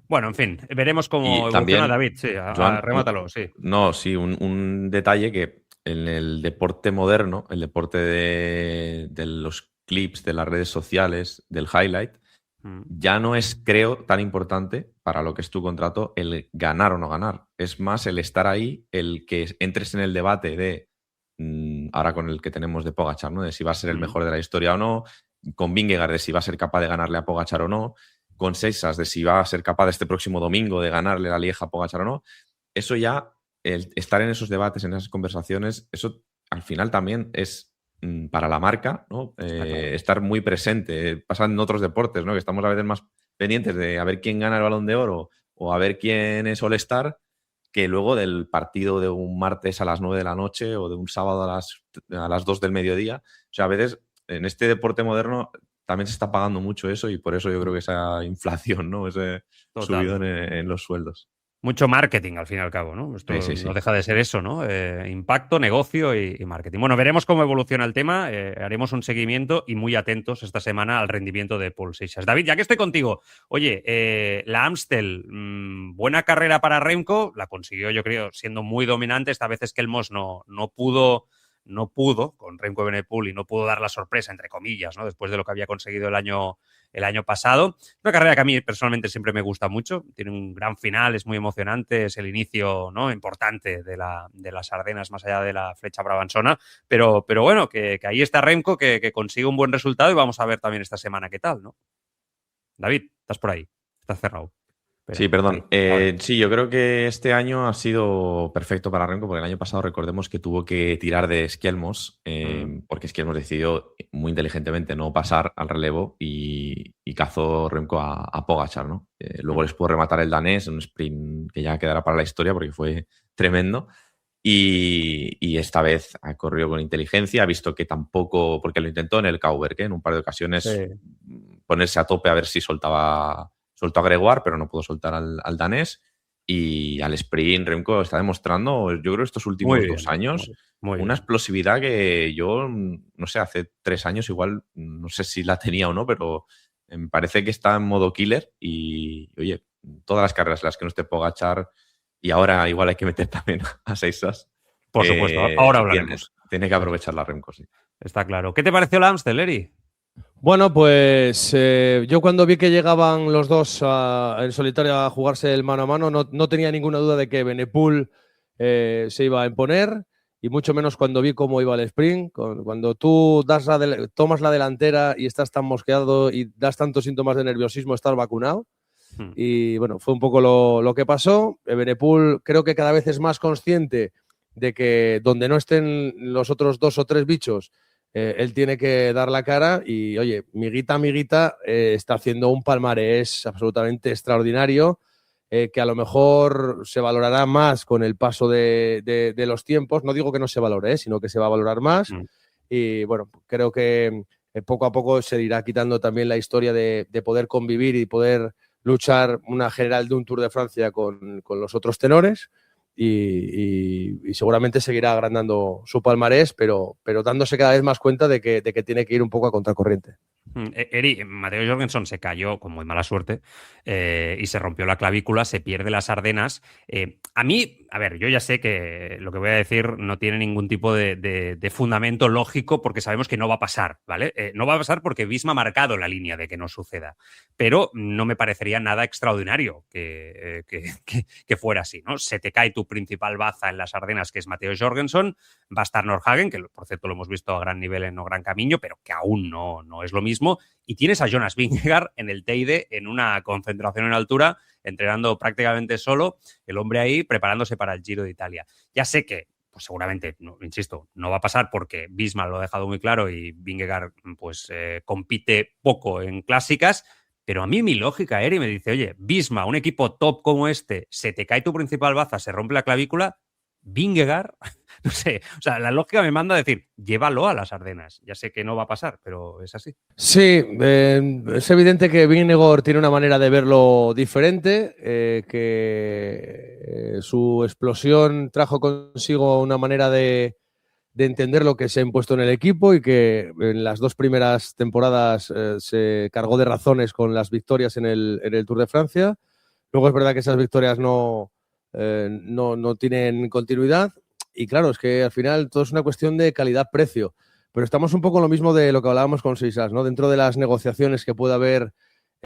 S2: Bueno, en fin, veremos cómo
S9: Y
S2: evoluciona
S9: también,
S2: David. Sí,
S9: Joan,
S2: remátalo, sí.
S9: No, sí, un detalle que en el deporte moderno, el deporte de los clips, de las redes sociales, del highlight, ya no es, creo, tan importante para lo que es tu contrato el ganar o no ganar. Es más el estar ahí, el que entres en el debate de, ahora con el que tenemos de Pogačar, ¿no? De si va a ser el mejor de la historia o no, con Vingegaard de si va a ser capaz de ganarle a Pogačar o no, con Seixas de si va a ser capaz este próximo domingo de ganarle la Lieja a Pogačar o no. Eso ya, el estar en esos debates, en esas conversaciones, eso al final también es para la marca, ¿no? Estar muy presente. Pasa en otros deportes, ¿no? Que estamos a veces más pendientes de a ver quién gana el Balón de Oro o a ver quién es All-Star, que luego del partido de un martes a las 9 de la noche o de un sábado a las 2 del mediodía. O sea, a veces en este deporte moderno también se está pagando mucho eso y por eso yo creo que esa inflación, ¿no? Ese subidón en los sueldos.
S2: Mucho marketing, al fin y al cabo, ¿no? Esto
S9: sí.
S2: no deja de ser eso, ¿no? Impacto, negocio y marketing. Bueno, veremos cómo evoluciona el tema, haremos un seguimiento y muy atentos esta semana al rendimiento de Pol Seixas. David, ya que estoy contigo, oye, la Amstel, buena carrera para Remco, la consiguió, yo creo, siendo muy dominante. Esta vez es que el Moss no pudo con Remco Evenepoel y no pudo dar la sorpresa, entre comillas, ¿no? Después de lo que había conseguido el año pasado. Una carrera que a mí personalmente siempre me gusta mucho. Tiene un gran final, es muy emocionante, es el inicio, ¿no?, importante de las Ardenas, más allá de la flecha brabanzona. Pero bueno, que ahí está Remco, que consigue un buen resultado y vamos a ver también esta semana qué tal, ¿no? David, estás por ahí, estás cerrado.
S9: Sí, perdón. Sí, yo creo que este año ha sido perfecto para Remco porque el año pasado recordemos que tuvo que tirar de Skelmos porque Skelmos decidió muy inteligentemente no pasar al relevo y cazó Remco a Pogačar, ¿no? Luego les pudo rematar el danés, un sprint que ya quedará para la historia porque fue tremendo. Y esta vez ha corrido con inteligencia, ha visto que tampoco, porque lo intentó en el Kauberg, en un par de ocasiones, ponerse a tope a ver si soltó a Gregoire, pero no pudo soltar al danés. Y al sprint, Remco está demostrando, yo creo, estos últimos 2 años, una explosividad que yo, no sé, hace 3 años igual, no sé si la tenía o no, pero me parece que está en modo killer. Y, oye, todas las carreras en las que no esté Pogačar, y ahora igual hay que meter también a Seixas.
S2: Por supuesto, ahora hablaremos.
S9: Tiene que aprovechar la Remco, sí.
S2: Está claro. ¿Qué te pareció la Amstel, Eri?
S8: Bueno, pues yo cuando vi que llegaban los dos en solitario a jugarse el mano a mano, no tenía ninguna duda de que Evenepoel se iba a imponer, y mucho menos cuando vi cómo iba el sprint. Cuando tú tomas la delantera y estás tan mosqueado y das tantos síntomas de nerviosismo, estás vacunado. Y bueno, fue un poco lo que pasó. Evenepoel creo que cada vez es más consciente de que donde no estén los otros 2 o 3 bichos, él tiene que dar la cara y, oye, Miguita está haciendo un palmarés absolutamente extraordinario, que a lo mejor se valorará más con el paso de los tiempos. No digo que no se valore, sino que se va a valorar más. Y bueno, creo que poco a poco se irá quitando también la historia de poder convivir y poder luchar una general de un Tour de Francia con los otros tenores. Y seguramente seguirá agrandando su palmarés, pero dándose cada vez más cuenta de que tiene que ir un poco a contracorriente.
S2: Eri, Mateo Jorgensen se cayó con muy mala suerte y se rompió la clavícula, se pierde las Ardenas. A mí, a ver, yo ya sé que lo que voy a decir no tiene ningún tipo de fundamento lógico porque sabemos que no va a pasar, ¿vale? No va a pasar porque Visma ha marcado la línea de que no suceda, pero no me parecería nada extraordinario que fuera así, ¿no? Se te cae tu principal baza en las Ardenas, que es Mateo Jorgensen, va a estar Nordhagen, que por cierto lo hemos visto a gran nivel en No Gran Camino, pero que aún no es lo mismo. Y tienes a Jonas Vingegaard en el Teide en una concentración en altura, entrenando prácticamente solo, el hombre ahí preparándose para el Giro de Italia. Ya sé que pues seguramente, no, insisto, no va a pasar porque Visma lo ha dejado muy claro y Vingegaard pues compite poco en clásicas. Pero a mí mi lógica, Eri, me dice, oye, Visma, un equipo top como este, se te cae tu principal baza, se rompe la clavícula, Vingegaard, no sé, o sea, la lógica me manda a decir, llévalo a las Ardenas. Ya sé que no va a pasar, pero es así.
S8: Sí, es evidente que Vingegaard tiene una manera de verlo diferente, que su explosión trajo consigo una manera de entender lo que se ha impuesto en el equipo y que en las 2 primeras temporadas se cargó de razones con las victorias en el Tour de Francia. Luego es verdad que esas victorias no tienen continuidad y claro, es que al final todo es una cuestión de calidad-precio. Pero estamos un poco en lo mismo de lo que hablábamos con Seisas, ¿no? Dentro de las negociaciones que puede haber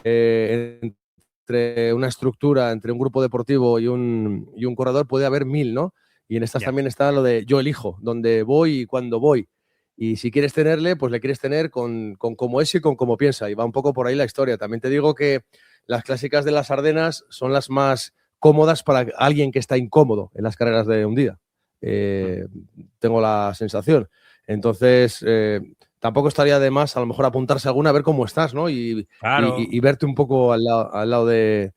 S8: entre una estructura, entre un grupo deportivo y un corredor, puede haber 1000, ¿no? Y en estas también está lo de yo elijo, dónde voy y cuándo voy. Y si quieres tenerle, pues le quieres tener con cómo es y con cómo piensa. Y va un poco por ahí la historia. También te digo que las clásicas de las Ardenas son las más cómodas para alguien que está incómodo en las carreras de un día. Tengo la sensación. Entonces, tampoco estaría de más a lo mejor apuntarse alguna a ver cómo estás, ¿no? Y verte un poco al lado de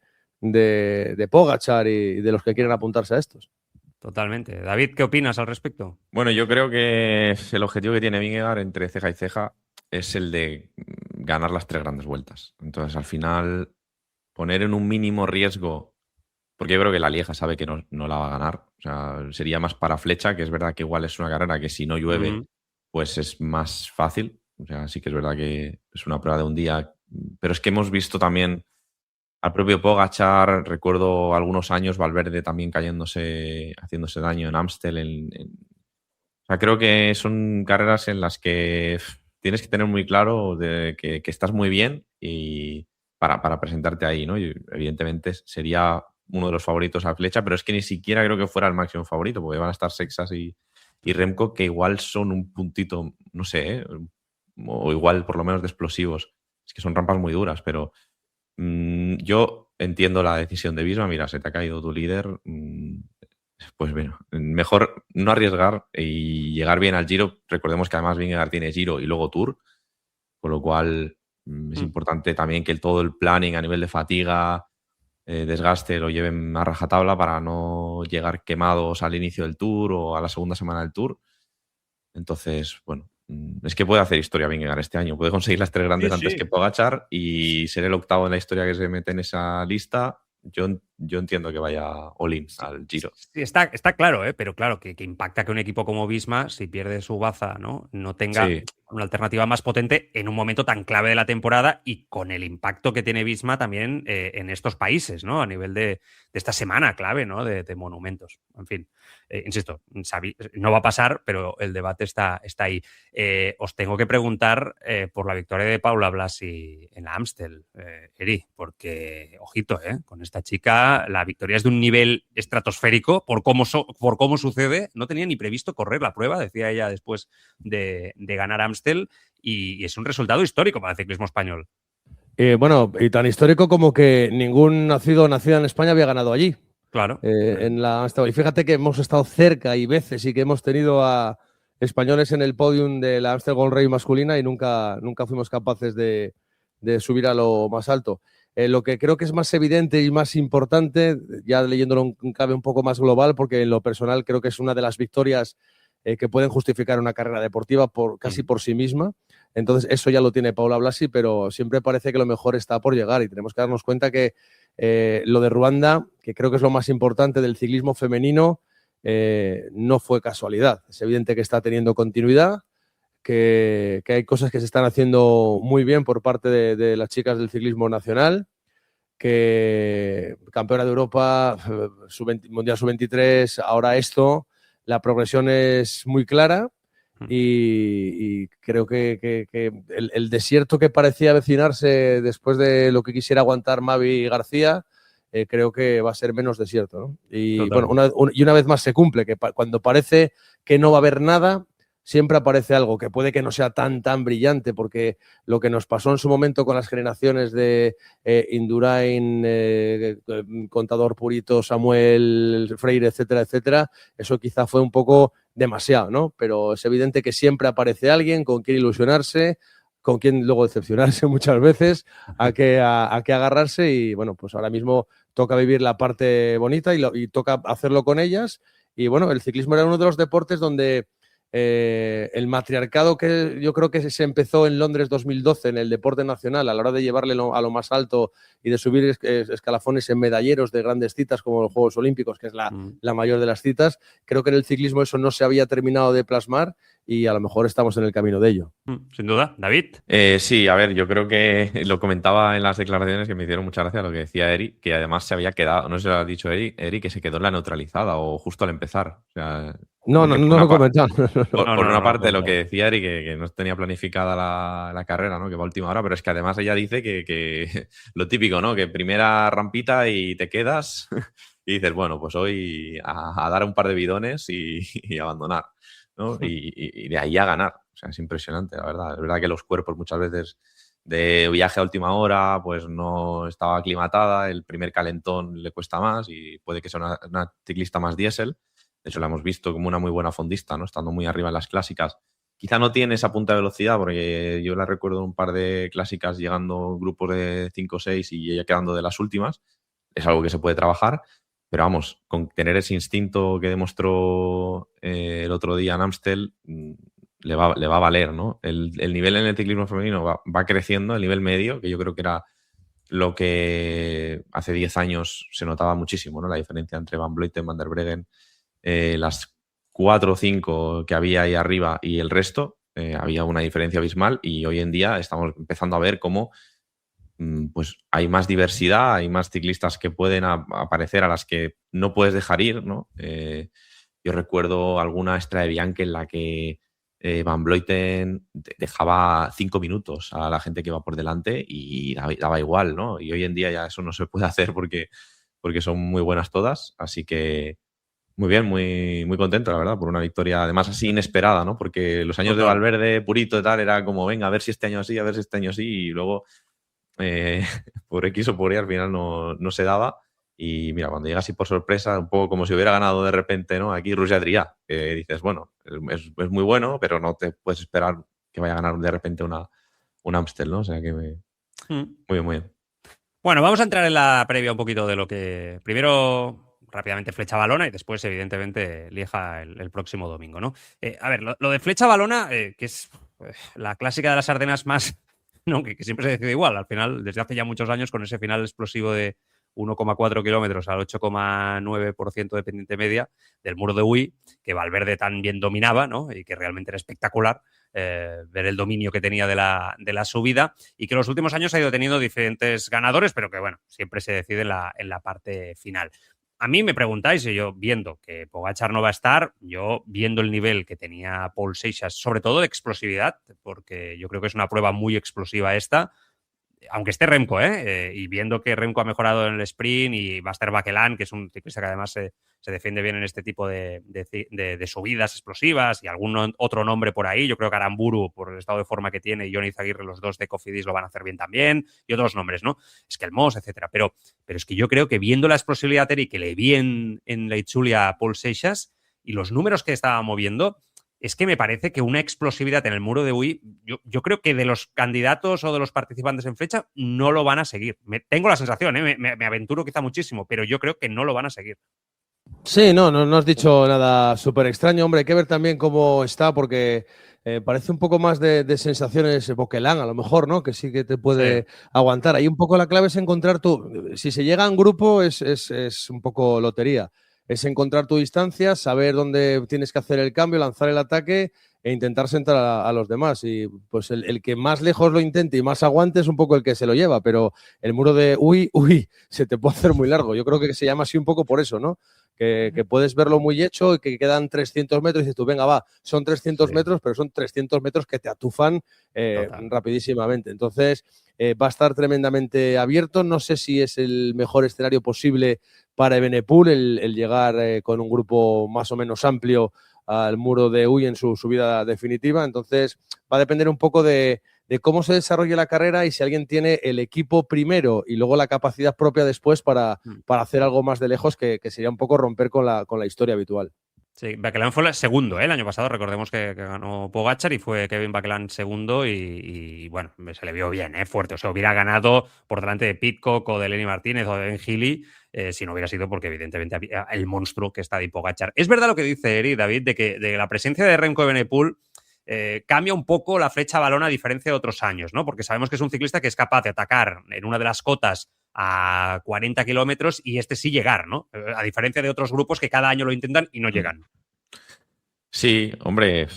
S8: Pogačar y de los que quieren apuntarse a estos.
S2: Totalmente. David, ¿qué opinas al respecto?
S9: Bueno, yo creo que el objetivo que tiene Vingegaard entre ceja y ceja es el de ganar las 3 grandes vueltas. Entonces, al final, poner en un mínimo riesgo, porque yo creo que la Lieja sabe que no la va a ganar. O sea, sería más para Flecha, que es verdad que igual es una carrera que si no llueve, pues es más fácil. O sea, sí que es verdad que es una prueba de un día. Pero es que hemos visto también al propio Pogačar, recuerdo algunos años Valverde también haciéndose daño en Amstel. O sea, creo que son carreras en las que tienes que tener muy claro que estás muy bien y para presentarte ahí, ¿no? Y evidentemente sería uno de los favoritos a Flecha, pero es que ni siquiera creo que fuera el máximo favorito, porque van a estar Sexas y Remco, que igual son un puntito, no sé, o igual por lo menos de explosivos. Es que son rampas muy duras, pero yo entiendo la decisión de Visma. Mira, se te ha caído tu líder. Pues bueno, mejor no arriesgar y llegar bien al Giro. Recordemos que además Vingegaard tiene Giro y luego Tour, con lo cual es importante también que todo el planning a nivel de fatiga, desgaste, lo lleven a rajatabla para no llegar quemados al inicio del Tour o a la segunda semana del Tour. Entonces, bueno, es que puede hacer historia Vingegaard este año. Puede conseguir las 3 grandes antes que Pogačar y ser el octavo en la historia que se mete en esa lista. Yo entiendo que vaya all-in al Giro.
S2: Sí, está claro, pero claro, que impacta que un equipo como Visma, si pierde su baza, no tenga una alternativa más potente en un momento tan clave de la temporada y con el impacto que tiene Visma también en estos países, ¿no? A nivel de esta semana clave, ¿no? De monumentos. En fin, insisto, no va a pasar, pero el debate está ahí. Os tengo que preguntar por la victoria de Paula Blasi en la Amstel, Eri, porque, ojito, con esta chica la victoria es de un nivel estratosférico por cómo sucede. No tenía ni previsto correr la prueba, decía ella después de ganar Amstel, y es un resultado histórico para el ciclismo español.
S8: Bueno, y tan histórico como que ningún nacida en España había ganado allí.
S2: Claro.
S8: Y fíjate que hemos estado cerca y veces y que hemos tenido a españoles en el podium de la Amstel Gold Race masculina y nunca fuimos capaces de subir a lo más alto. Lo que creo que es más evidente y más importante, ya leyéndolo en clave un poco más global, porque en lo personal creo que es una de las victorias que pueden justificar una carrera deportiva casi por sí misma. Entonces eso ya lo tiene Paula Blasi, pero siempre parece que lo mejor está por llegar y tenemos que darnos cuenta que lo de Ruanda, que creo que es lo más importante del ciclismo femenino, no fue casualidad. Es evidente que está teniendo continuidad, que hay cosas que se están haciendo muy bien por parte de las chicas del ciclismo nacional, que campeona de Europa, Mundial Sub-23, ahora esto, la progresión es muy clara y creo que el desierto que parecía avecinarse después de lo que quisiera aguantar Mavi García, creo que va a ser menos desierto, ¿no? Y bueno, una vez más se cumple, que cuando parece que no va a haber nada, siempre aparece algo que puede que no sea tan brillante, porque lo que nos pasó en su momento con las generaciones de Indurain, Contador Purito, Samuel Freire, etcétera, etcétera, eso quizá fue un poco demasiado, ¿no? Pero es evidente que siempre aparece alguien con quien ilusionarse, con quien luego decepcionarse muchas veces, a qué agarrarse, y bueno, pues ahora mismo toca vivir la parte bonita y toca hacerlo con ellas. Y bueno, el ciclismo era uno de los deportes donde el matriarcado, que yo creo que se empezó en Londres 2012 en el deporte nacional, a la hora de llevarle a lo más alto y de subir escalafones en medalleros de grandes citas como los Juegos Olímpicos, que es la mayor de las citas, creo que en el ciclismo eso no se había terminado de plasmar y a lo mejor estamos en el camino de ello.
S2: Sin duda. ¿David?
S9: Sí, a ver, yo creo que lo comentaba en las declaraciones que me hicieron mucha gracia lo que decía Eric, que además se había quedado, no sé si lo ha dicho Eric, que se quedó en la neutralizada o justo al empezar. O sea,
S8: no lo he comentado.
S9: Por una parte, lo que decía Eric, que no tenía planificada la carrera, ¿no? Que va a última hora, pero es que además ella dice que lo típico, ¿no? Que primera rampita y te quedas y dices, bueno, pues hoy a dar un par de bidones y abandonar, ¿no? Y de ahí a ganar. O sea, es impresionante, la verdad. Es verdad que los cuerpos muchas veces de viaje a última hora, pues no estaba aclimatada, el primer calentón le cuesta más y puede que sea una ciclista más diésel. De hecho, la hemos visto como una muy buena fondista, ¿no? Estando muy arriba en las clásicas. Quizá no tiene esa punta de velocidad, porque yo la recuerdo en un par de clásicas llegando grupos de 5 o 6 y ella quedando de las últimas. Es algo que se puede trabajar, pero vamos, con tener ese instinto que demostró el otro día en Amstel, le va a valer, ¿no? El nivel en el ciclismo femenino va creciendo, el nivel medio, que yo creo que era lo que hace 10 años se notaba muchísimo, ¿no? La diferencia entre Van Vleuten, Van der Breggen, las 4 o 5 que había ahí arriba y el resto, había una diferencia abismal, y hoy en día estamos empezando a ver cómo pues hay más diversidad, hay más ciclistas que pueden aparecer a las que no puedes dejar ir, ¿no? Yo recuerdo alguna Strade Bianche en la que Van Vleuten dejaba 5 minutos a la gente que iba por delante y daba igual, ¿no? Y hoy en día ya eso no se puede hacer porque son muy buenas todas, así que muy bien, muy, muy contento, la verdad, por una victoria además así inesperada, ¿no? Porque los años de Valverde, Purito y tal, era como, venga, a ver si este año sí, a ver si este año sí, y luego por X o por Y al final no se daba. Y mira, cuando llega así por sorpresa, un poco como si hubiera ganado de repente, ¿no? Aquí Roger Adrià, que dices, bueno, es muy bueno, pero no te puedes esperar que vaya a ganar de repente un Amstel, ¿no? O sea que muy bien, muy bien.
S2: Bueno, vamos a entrar en la previa un poquito de lo que primero rápidamente Flecha Valona y después, evidentemente, Lieja el próximo domingo, ¿no? A ver, lo de Flecha Valona, que es la clásica de las Ardenas más, no, que siempre se decide igual. Al final, desde hace ya muchos años, con ese final explosivo de 1,4 kilómetros al 8,9% de pendiente media del Muro de Huy, que Valverde tan bien dominaba, ¿no? Y que realmente era espectacular ver el dominio que tenía de la subida, y que en los últimos años ha ido teniendo diferentes ganadores, pero que, bueno, siempre se decide en la parte final. A mí me preguntáis, y yo viendo que Pogačar no va a estar, yo viendo el nivel que tenía Paul Seixas, sobre todo de explosividad, porque yo creo que es una prueba muy explosiva esta, aunque esté Remco, y viendo que Remco ha mejorado en el sprint, y Bastien Bakelan, que es un ciclista que además se defiende bien en este tipo de subidas explosivas, y algún otro nombre por ahí. Yo creo que Aramburu, por el estado de forma que tiene, y Johnny Izaguirre, los dos de Cofidis, lo van a hacer bien también, y otros nombres, ¿no? Es que el Moss, etcétera. Pero es que yo creo que viendo la explosividad, Eric, que le vi en la Itzulia a Paul Seixas y los números que estaba moviendo, es que me parece que una explosividad en el Muro de Huy, yo creo que de los candidatos o de los participantes en Flecha no lo van a seguir. Tengo la sensación, me aventuro quizá muchísimo, pero yo creo que no lo van a seguir.
S8: Sí, no has dicho nada súper extraño, hombre. Hay que ver también cómo está, porque parece un poco más de sensaciones Boquelán, a lo mejor, ¿no? Que sí que te puede aguantar. Ahí un poco la clave es encontrar si se llega en grupo es un poco lotería. Es encontrar tu distancia, saber dónde tienes que hacer el cambio, lanzar el ataque e intentar sentar a los demás. Y pues el que más lejos lo intente y más aguante es un poco el que se lo lleva, pero el Muro de Huy, se te puede hacer muy largo. Yo creo que se llama así un poco por eso, ¿no? Que puedes verlo muy hecho y que quedan 300 metros y dices tú, venga, va, son 300 metros, pero son 300 metros que te atufan rapidísimamente. Entonces, va a estar tremendamente abierto. No sé si es el mejor escenario posible para Evenepoel el llegar con un grupo más o menos amplio al muro de Uy en su subida definitiva. Entonces va a depender un poco de cómo se desarrolle la carrera y si alguien tiene el equipo primero y luego la capacidad propia después para hacer algo más de lejos, que sería un poco romper con la historia habitual.
S2: Sí, Băcălan fue el segundo, el año pasado. Recordemos que ganó Pogačar y fue Kevin Băcălan segundo y bueno, se le vio bien, fuerte. O sea, hubiera ganado por delante de Pidcock o de Lenny Martínez o de Ben Healy si no hubiera sido porque evidentemente había el monstruo que está de Pogačar. Es verdad lo que dice Eri, David, de que la presencia de Remco Evenepoel cambia un poco la flecha balón a diferencia de otros años, ¿no? Porque sabemos que es un ciclista que es capaz de atacar en una de las cotas a 40 kilómetros y sí llegar, ¿no? A diferencia de otros grupos que cada año lo intentan y no llegan.
S9: Sí, hombre,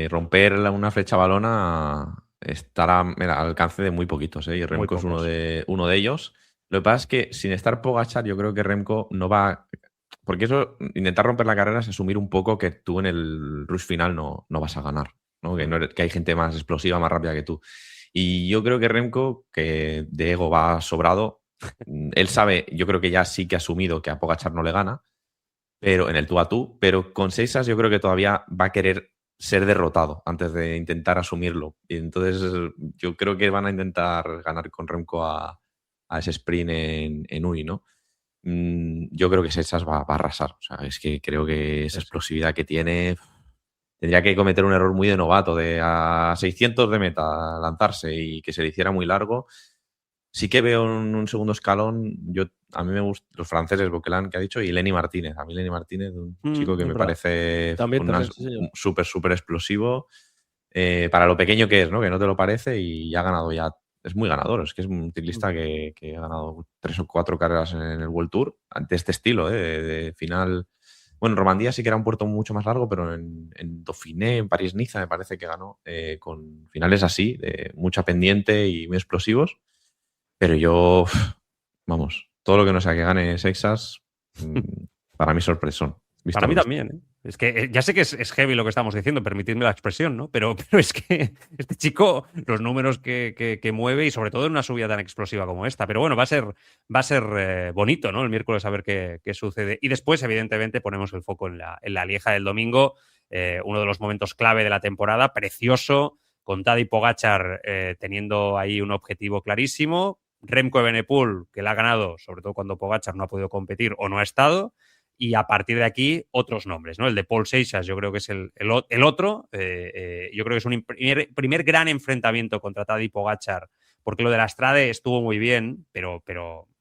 S9: romper una flecha balona estará al alcance de muy poquitos, y Remco es uno de ellos. Lo que pasa es que sin estar Pogačar, yo creo que Remco no va... Porque eso, intentar romper la carrera es asumir un poco que tú en el rush final no vas a ganar, ¿no? Que hay gente más explosiva, más rápida que tú. Y yo creo que Remco, que de ego va sobrado, él sabe, yo creo que ya sí que ha asumido que a Pogačar no le gana, pero en el tú a tú, pero con Seixas yo creo que todavía va a querer ser derrotado antes de intentar asumirlo. Y entonces yo creo que van a intentar ganar con Remco a ese sprint en Uy, ¿no? Yo creo que Seixas va a arrasar. O sea, es que creo que esa explosividad que tiene, tendría que cometer un error muy de novato, de a 600 de meta lanzarse y que se le hiciera muy largo. Sí que veo un segundo escalón. A mí me gustan los franceses, Băcălan, que ha dicho, y Lenny Martínez. A mí Lenny Martínez, un chico que me parece súper explosivo para lo pequeño que es, ¿no? Que no te lo parece y ha ganado ya. Es muy ganador. Es que es un ciclista que ha ganado 3 o 4 carreras en el World Tour de este estilo, de final. Bueno, en Romandía sí que era un puerto mucho más largo, pero en Dauphiné, en París-Niza, me parece que ganó con finales así, de mucha pendiente y muy explosivos. Pero yo, vamos, todo lo que no sea que gane Seixas, para mí sorpresón.
S2: Para mí también, Es que ya sé que es heavy lo que estamos diciendo, permitidme la expresión, ¿no? Pero es que este chico, los números que mueve y sobre todo en una subida tan explosiva como esta. Pero bueno, va a ser bonito, ¿no? El miércoles a ver qué sucede. Y después, evidentemente, ponemos el foco en la Lieja del domingo. Uno de los momentos clave de la temporada, precioso, con Tadej Pogačar teniendo ahí un objetivo clarísimo. Remco Evenepoel, que la ha ganado, sobre todo cuando Pogačar no ha podido competir o no ha estado. Y a partir de aquí, otros nombres, ¿no? El de Paul Seixas, yo creo que es el otro. Yo creo que es un primer gran enfrentamiento contra Tadej Pogačar, porque lo de la Strade estuvo muy bien, pero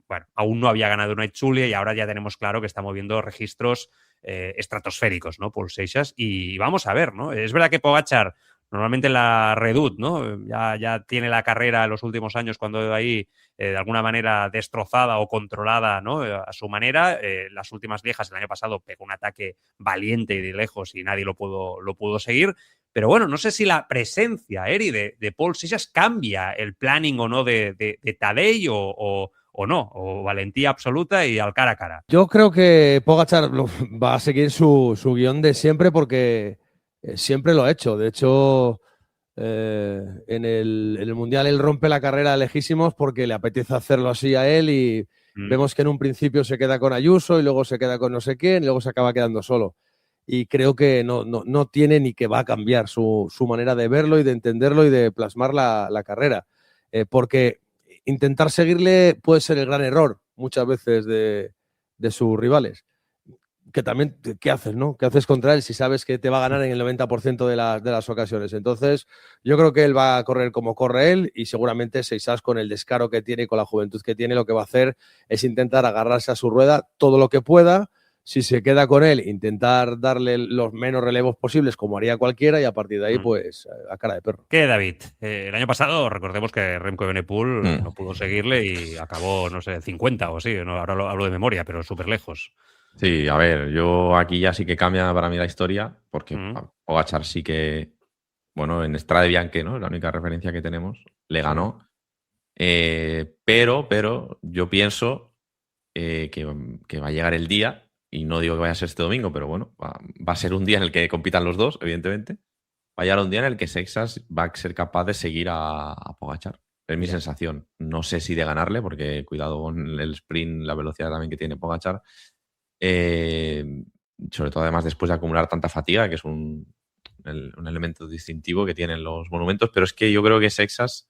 S2: bueno, aún no había ganado una Etxulia y ahora ya tenemos claro que está moviendo registros estratosféricos, ¿no? Paul Seixas. Y vamos a ver, ¿no? Es verdad que Pogačar normalmente en la Redoute, ¿no? Ya tiene la carrera en los últimos años cuando ahí de alguna manera destrozada o controlada, ¿no? A su manera. Las últimas Liejas el año pasado pegó un ataque valiente y de lejos y nadie lo pudo seguir. Pero bueno, no sé si la presencia, Eri, de Paul Seixas cambia el planning o no de Tadej o no, o valentía absoluta y al cara a cara.
S8: Yo creo que Pogačar va a seguir su guión de siempre porque siempre lo ha hecho. De hecho, en el Mundial él rompe la carrera lejísimos porque le apetece hacerlo así a él y vemos que en un principio se queda con Ayuso y luego se queda con no sé quién y luego se acaba quedando solo. Y creo que no tiene ni que va a cambiar su manera de verlo y de entenderlo y de plasmar la carrera. Porque intentar seguirle puede ser el gran error muchas veces de sus rivales. Que también, ¿qué haces, no? ¿Qué haces contra él si sabes que te va a ganar en el 90% de las ocasiones? Entonces, yo creo que él va a correr como corre él y seguramente Seixas, con el descaro que tiene y con la juventud que tiene, lo que va a hacer es intentar agarrarse a su rueda todo lo que pueda. Si se queda con él, intentar darle los menos relevos posibles, como haría cualquiera, y a partir de ahí, pues, a cara de perro.
S2: ¿Qué, David? El año pasado, recordemos que Remco Evenepoel no pudo seguirle y acabó, no sé, 50 o así. No, ahora hablo de memoria, pero súper lejos.
S9: Sí, a ver, yo aquí ya sí que cambia para mí la historia, porque Pogačar sí que, bueno, en Strade Bianche, ¿no? La única referencia que tenemos, le ganó. Pero yo pienso que va a llegar el día, y no digo que vaya a ser este domingo, pero bueno, va a ser un día en el que compitan los dos, evidentemente. Va a llegar un día en el que Seixas va a ser capaz de seguir a Pogačar. Es mi sensación. No sé si de ganarle, porque cuidado con el sprint, la velocidad también que tiene Pogačar. sobre todo además después de acumular tanta fatiga, que es un elemento distintivo que tienen los monumentos, pero es que yo creo que Seixas,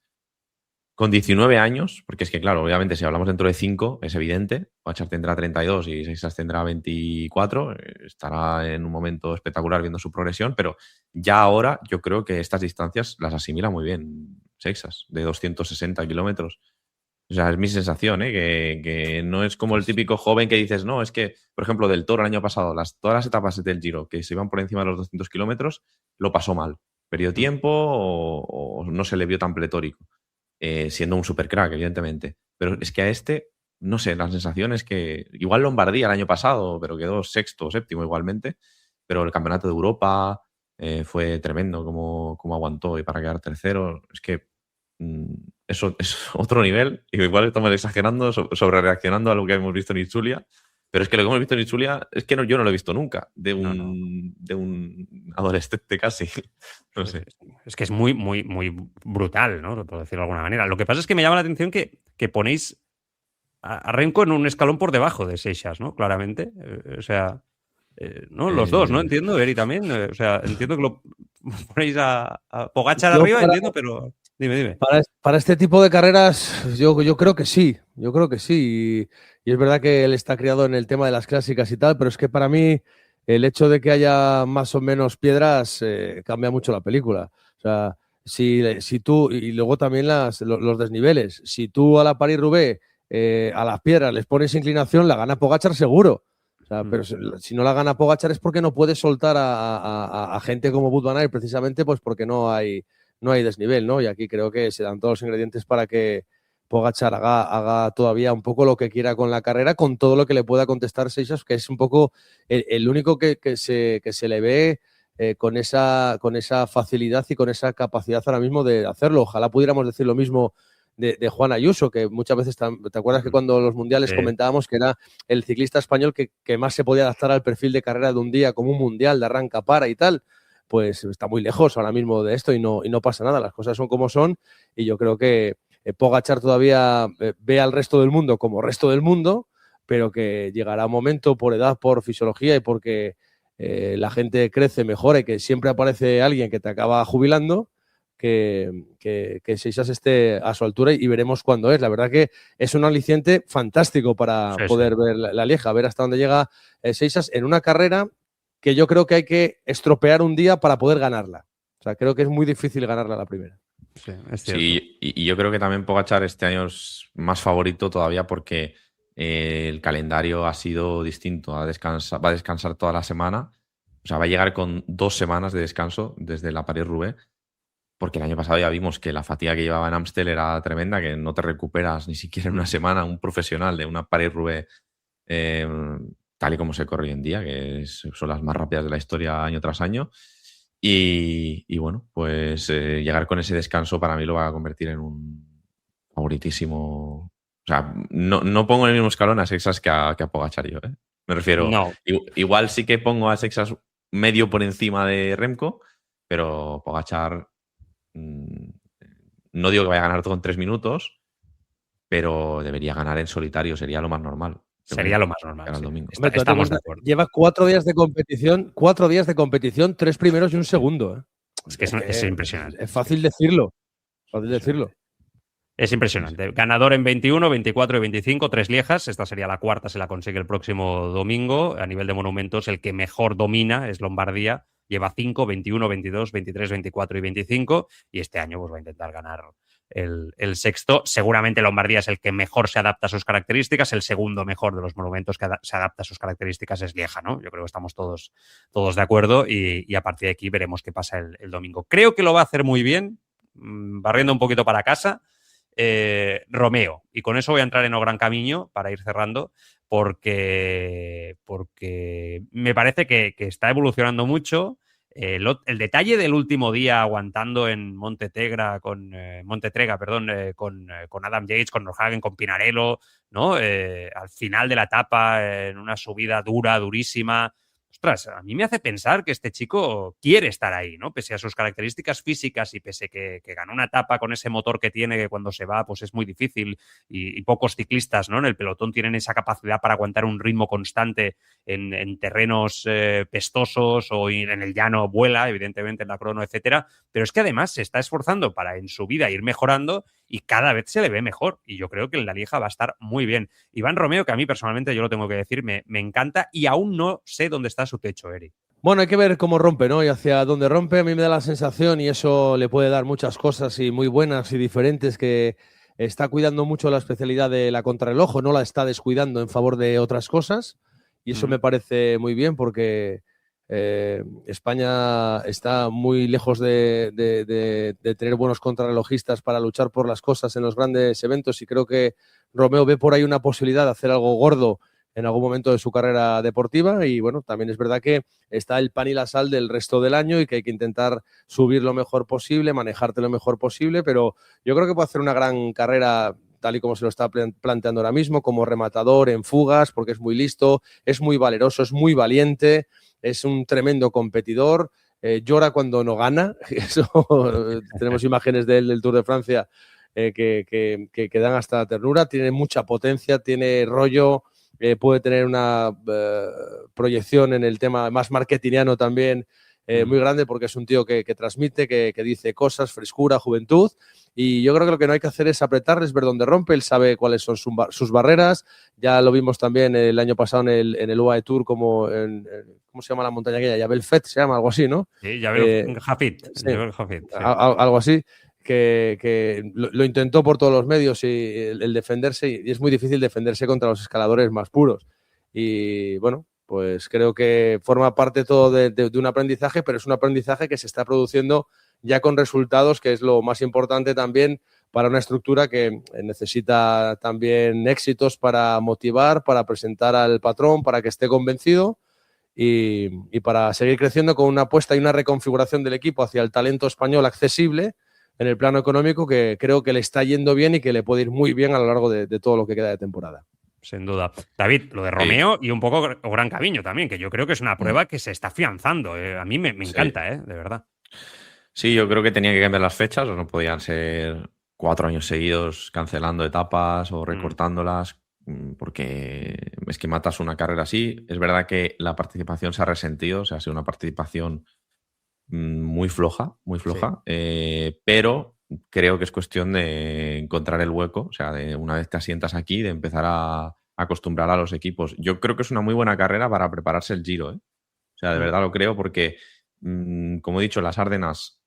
S9: con 19 años, porque es que claro, obviamente si hablamos dentro de 5, es evidente, Pogačar tendrá 32 y Seixas tendrá 24, estará en un momento espectacular viendo su progresión, pero ya ahora yo creo que estas distancias las asimila muy bien Seixas, de 260 kilómetros. O sea, es mi sensación, que no es como el típico joven que dices, no, es que, por ejemplo, del Toro el año pasado, todas las etapas del Giro que se iban por encima de los 200 kilómetros, lo pasó mal. Perdió tiempo o no se le vio tan pletórico, siendo un supercrack, evidentemente. Pero es que a este, no sé, la sensación es que igual Lombardía el año pasado, pero quedó sexto o séptimo igualmente, pero el Campeonato de Europa fue tremendo como aguantó y para quedar tercero, es que eso es otro nivel. Igual estamos exagerando, sobre reaccionando a lo que hemos visto en Itzulia, pero es que lo que hemos visto en Itzulia es que yo no lo he visto nunca, de un adolescente casi. No sé.
S2: Es que es muy, muy, muy brutal, ¿no? Por decirlo de alguna manera. Lo que pasa es que me llama la atención que ponéis a Remco en un escalón por debajo de Seixas, ¿no? Claramente. O sea, ¿no? Los dos, ¿no? Entiendo, Eri también. O sea, entiendo que lo ponéis a Pogačar arriba, entiendo, pero... Dime.
S8: Para este tipo de carreras, yo creo que sí. Yo creo que sí. Y es verdad que él está criado en el tema de las clásicas y tal, pero es que para mí el hecho de que haya más o menos piedras cambia mucho la película. O sea, si tú, y luego también los desniveles, si tú a la París-Roubaix a las piedras les pones inclinación, la gana Pogačar seguro. O sea, pero si no la gana Pogačar es porque no puede soltar a gente como Wout van Aert, precisamente pues porque no hay desnivel, ¿no? Y aquí creo que se dan todos los ingredientes para que Pogačar haga todavía un poco lo que quiera con la carrera, con todo lo que le pueda contestar Seixas, que es un poco el único que se le ve con esa facilidad y con esa capacidad ahora mismo de hacerlo. Ojalá pudiéramos decir lo mismo de Juan Ayuso, que muchas veces, ¿te acuerdas que cuando los mundiales comentábamos que era el ciclista español que más se podía adaptar al perfil de carrera de un día, como un mundial de arranca para y tal? Pues está muy lejos ahora mismo de esto y no pasa nada, las cosas son como son y yo creo que Pogačar todavía ve al resto del mundo como resto del mundo, pero que llegará un momento por edad, por fisiología y porque la gente crece, mejora y que siempre aparece alguien que te acaba jubilando, que Seixas esté a su altura y veremos cuándo es. La verdad que es un aliciente fantástico para poder ver la Lieja, ver hasta dónde llega Seixas en una carrera que yo creo que hay que estropear un día para poder ganarla. O sea, creo que es muy difícil ganarla la primera.
S2: Sí, es cierto.
S9: Sí, y yo creo que también Pogačar este año es más favorito todavía porque el calendario ha sido distinto. Va a descansar toda la semana. O sea, va a llegar con 2 semanas de descanso desde la París-Roubaix, porque el año pasado ya vimos que la fatiga que llevaba en Amstel era tremenda, que no te recuperas ni siquiera en una semana un profesional de una París-Roubaix tal y como se corre hoy en día, que son las más rápidas de la historia año tras año. Y bueno, pues llegar con ese descanso para mí lo va a convertir en un favoritísimo. O sea, no pongo en el mismo escalón a Seixas que a Pogačar yo, ¿eh? Me refiero,
S2: no.
S9: Igual sí que pongo a Seixas medio por encima de Remco, pero Pogačar no digo que vaya a ganar todo en 3 minutos, pero debería ganar en solitario, sería lo más normal.
S2: Sería lo más normal.
S9: El domingo.
S8: Hombre,
S2: Estamos de acuerdo.
S8: Lleva 4 días de competición, 3 primeros y un segundo. ¿eh?
S2: Es que es impresionante.
S8: Es fácil decirlo.
S2: Es impresionante. Ganador en 21, 24 y 25, 3 Liejas. Esta sería la cuarta, se la consigue el próximo domingo. A nivel de monumentos, el que mejor domina es Lombardía. Lleva 5, 21, 22, 23, 24 y 25. Y este año pues va a intentar ganar el sexto. Seguramente Lombardía es el que mejor se adapta a sus características. El segundo mejor de los monumentos que se adapta a sus características es Lieja, ¿no? Yo creo que estamos todos de acuerdo y a partir de aquí veremos qué pasa el domingo. Creo que lo va a hacer muy bien, barriendo un poquito para casa, Romeo. Y con eso voy a entrar en O Gran Camino para ir cerrando, porque me parece que está evolucionando mucho. El detalle del último día aguantando en Montetrega, con Adam Yates, con Nordhagen, con Pinarello, ¿no? Al final de la etapa, en una subida durísima. ostras, a mí me hace pensar que este chico quiere estar ahí, ¿no? Pese a sus características físicas y pese que ganó una etapa con ese motor que tiene, que cuando se va pues es muy difícil y pocos ciclistas, ¿no? En el pelotón tienen esa capacidad para aguantar un ritmo constante en terrenos pestosos o en el llano vuela, evidentemente en la crono, etcétera, pero es que además se está esforzando para en su vida ir mejorando y cada vez se le ve mejor y yo creo que en la Lieja va a estar muy bien. Iván Romeo, que a mí personalmente, yo lo tengo que decir, me encanta y aún no sé dónde está su techo, Eri.
S8: Bueno, hay que ver cómo rompe, ¿no? Y hacia dónde rompe, a mí me da la sensación, y eso le puede dar muchas cosas y muy buenas y diferentes, que está cuidando mucho la especialidad de la contrarreloj, no la está descuidando en favor de otras cosas, y eso me parece muy bien porque España está muy lejos de tener buenos contrarrelojistas para luchar por las cosas en los grandes eventos, y creo que Romeo ve por ahí una posibilidad de hacer algo gordo en algún momento de su carrera deportiva. Y bueno, también es verdad que está el pan y la sal del resto del año y que hay que intentar subir lo mejor posible, manejarte lo mejor posible, pero yo creo que puede hacer una gran carrera tal y como se lo está planteando ahora mismo, como rematador en fugas, porque es muy listo, es muy valeroso, es muy valiente, es un tremendo competidor, llora cuando no gana. Eso, tenemos imágenes de él del Tour de Francia que dan hasta ternura, tiene mucha potencia, tiene rollo, puede tener una proyección en el tema más marketingiano también muy grande, porque es un tío que transmite, que dice cosas, frescura, juventud, y yo creo que lo que no hay que hacer es apretarles, ver dónde rompe. Él sabe cuáles son sus barreras. Ya lo vimos también el año pasado en el UAE Tour, como ¿cómo se llama la montaña aquella? Jabal Fett se llama, algo así, ¿no?
S2: Sí, Jabal Hafid.
S8: Sí,
S2: Sí.
S8: algo así. Que lo intentó por todos los medios, y el defenderse, y es muy difícil defenderse contra los escaladores más puros. Y bueno, pues creo que forma parte todo de un aprendizaje, pero es un aprendizaje que se está produciendo ya con resultados, que es lo más importante también para una estructura que necesita también éxitos para motivar, para presentar al patrón, para que esté convencido y para seguir creciendo con una apuesta y una reconfiguración del equipo hacia el talento español accesible en el plano económico, que creo que le está yendo bien y que le puede ir muy bien a lo largo de todo lo que queda de temporada.
S2: Sin duda. David, lo de Romeo y un poco Gran Camino también, que yo creo que es una prueba que se está afianzando. A mí me encanta, de verdad.
S9: Sí, yo creo que tenía que cambiar las fechas, o no podían ser 4 años seguidos cancelando etapas o recortándolas, porque es que matas una carrera así. Es verdad que la participación se ha resentido, o sea, ha sido una participación muy floja, pero creo que es cuestión de encontrar el hueco, o sea, de una vez te asientas aquí, de empezar a acostumbrar a los equipos. Yo creo que es una muy buena carrera para prepararse el Giro, ¿eh? O sea, de verdad lo creo, porque, como he dicho, las Ardenas,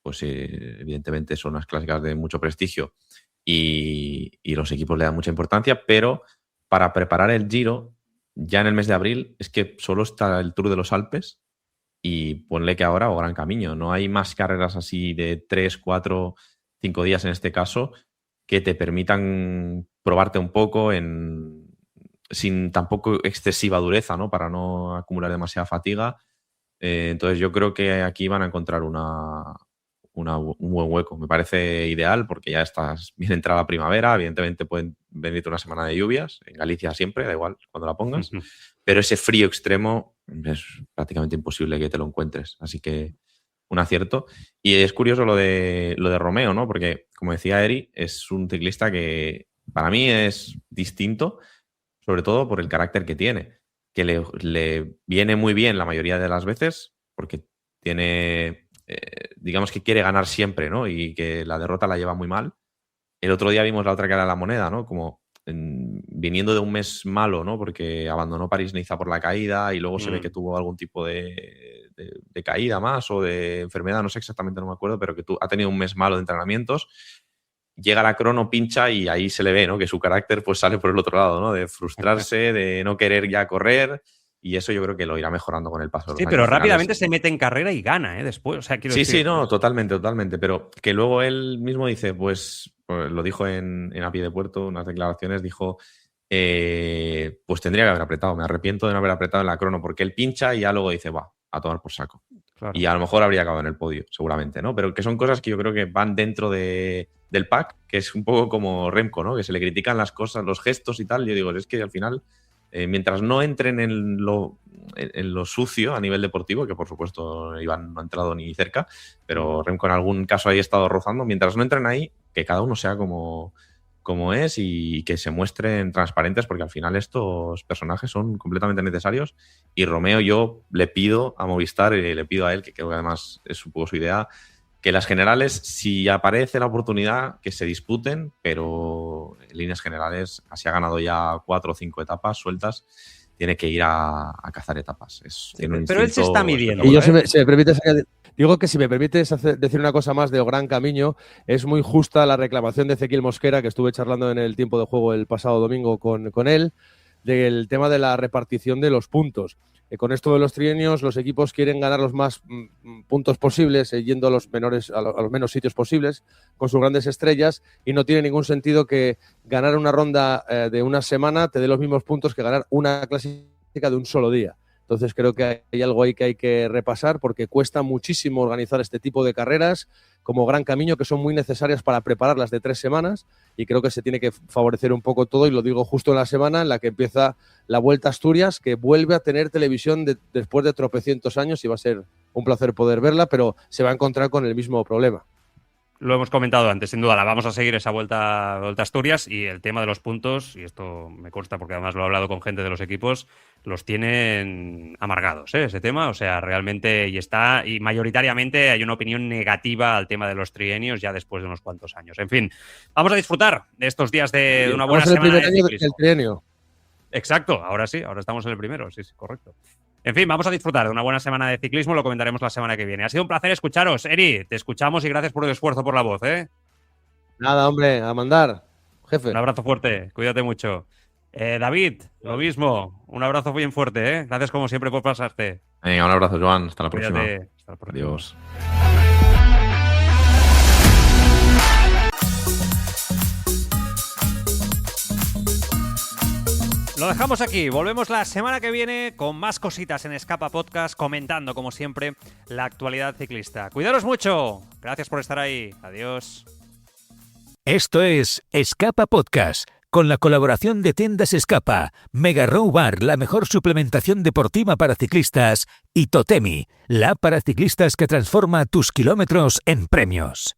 S9: pues evidentemente son unas clásicas de mucho prestigio y los equipos le dan mucha importancia, pero para preparar el Giro, ya en el mes de abril, es que solo está el Tour de los Alpes y ponle que ahora o Gran Camino. No hay más carreras así de 3, 4, 5 días en este caso que te permitan probarte un poco sin tampoco excesiva dureza, ¿no? Para no acumular demasiada fatiga. Entonces yo creo que aquí van a encontrar un buen hueco. Me parece ideal porque ya estás bien entrada la primavera. Evidentemente pueden venirte una semana de lluvias. En Galicia siempre, da igual cuando la pongas. Pero ese frío extremo es prácticamente imposible que te lo encuentres. Así que un acierto. Y es curioso lo de Romeo, ¿no? Porque, como decía Eri, es un ciclista que para mí es distinto, sobre todo por el carácter que tiene, que le viene muy bien la mayoría de las veces, porque tiene, digamos que quiere ganar siempre, ¿no? Y que la derrota la lleva muy mal. El otro día vimos la otra cara de la moneda, ¿no? Como viniendo de un mes malo, ¿no? Porque abandonó París-Niza por la caída y luego se ve que tuvo algún tipo de caída más o de enfermedad, no sé exactamente, no me acuerdo, pero que ha tenido un mes malo de entrenamientos. Llega la crono, pincha y ahí se le ve, ¿no? Que su carácter pues sale por el otro lado, ¿no? De frustrarse, de no querer ya correr, y eso yo creo que lo irá mejorando con el paso de los años.
S2: Sí, pero rápidamente se mete en carrera y gana, después. O sea, quiero decir,
S9: sí, no, totalmente. Pero que luego él mismo dice, pues lo dijo en A Pie de Puerto, unas declaraciones, dijo, pues tendría que haber apretado, me arrepiento de no haber apretado en la crono, porque él pincha y ya luego dice, va, a tomar por saco. Claro. Y a lo mejor habría acabado en el podio, seguramente, ¿no? Pero que son cosas que yo creo que van dentro del pack, que es un poco como Remco, ¿no? Que se le critican las cosas, los gestos y tal. Yo digo, es que al final mientras no entren en lo sucio a nivel deportivo, que por supuesto Iván no ha entrado ni cerca, pero Remco en algún caso ahí ha estado rozando, mientras no entren ahí, que cada uno sea como es y que se muestren transparentes, porque al final estos personajes son completamente necesarios. Y Romeo, yo le pido a Movistar y le pido a él, que creo que además es un poco su idea, que las generales, si aparece la oportunidad, que se disputen, pero en líneas generales, así ha ganado ya 4 o 5 etapas sueltas, tiene que ir a cazar etapas.
S2: Pero él se está midiendo.
S8: Y yo, si me permites, digo que si me permites decir una cosa más de O Gran Camino, es muy justa la reclamación de Ezequiel Mosquera, que estuve charlando en el tiempo de juego el pasado domingo con él, del tema de la repartición de los puntos. Con esto de los trienios, los equipos quieren ganar los más puntos posibles, yendo a los menos sitios posibles, con sus grandes estrellas, y no tiene ningún sentido que ganar una ronda de una semana te dé los mismos puntos que ganar una clásica de un solo día. Entonces creo que hay algo ahí que hay que repasar, porque cuesta muchísimo organizar este tipo de carreras como Gran Camino, que son muy necesarias para prepararlas de 3 semanas, y creo que se tiene que favorecer un poco todo, y lo digo justo en la semana en la que empieza la Vuelta a Asturias, que vuelve a tener televisión después de tropecientos años, y va a ser un placer poder verla, pero se va a encontrar con el mismo problema.
S2: Lo hemos comentado antes, sin duda, la vamos a seguir esa vuelta a Asturias, y el tema de los puntos, y esto me consta porque además lo he hablado con gente de los equipos, los tienen amargados, ese tema, o sea, realmente, y mayoritariamente hay una opinión negativa al tema de los trienios ya después de unos cuantos años. En fin, vamos a disfrutar de estos días de una buena semana de ciclismo.
S8: El trienio.
S2: Exacto, ahora sí, ahora estamos en el primero, sí, correcto. En fin, vamos a disfrutar de una buena semana de ciclismo, lo comentaremos la semana que viene. Ha sido un placer escucharos, Eri, te escuchamos y gracias por el esfuerzo por la voz,
S8: Nada, hombre, a mandar, jefe.
S2: Un abrazo fuerte, cuídate mucho. David, lo mismo, un abrazo bien fuerte, Gracias como siempre por pasarte.
S9: Venga, un abrazo, Joan, hasta la
S2: Cuídate.
S9: próxima.
S2: Hasta la próxima.
S9: Adiós.
S2: Lo dejamos aquí, volvemos la semana que viene con más cositas en Escapa Podcast, comentando como siempre la actualidad ciclista. Cuidaros mucho, gracias por estar ahí, adiós.
S3: Esto es Escapa Podcast, con la colaboración de Tiendas Escapa, Mega Row Bar, la mejor suplementación deportiva para ciclistas, y Totemi, la app para ciclistas que transforma tus kilómetros en premios.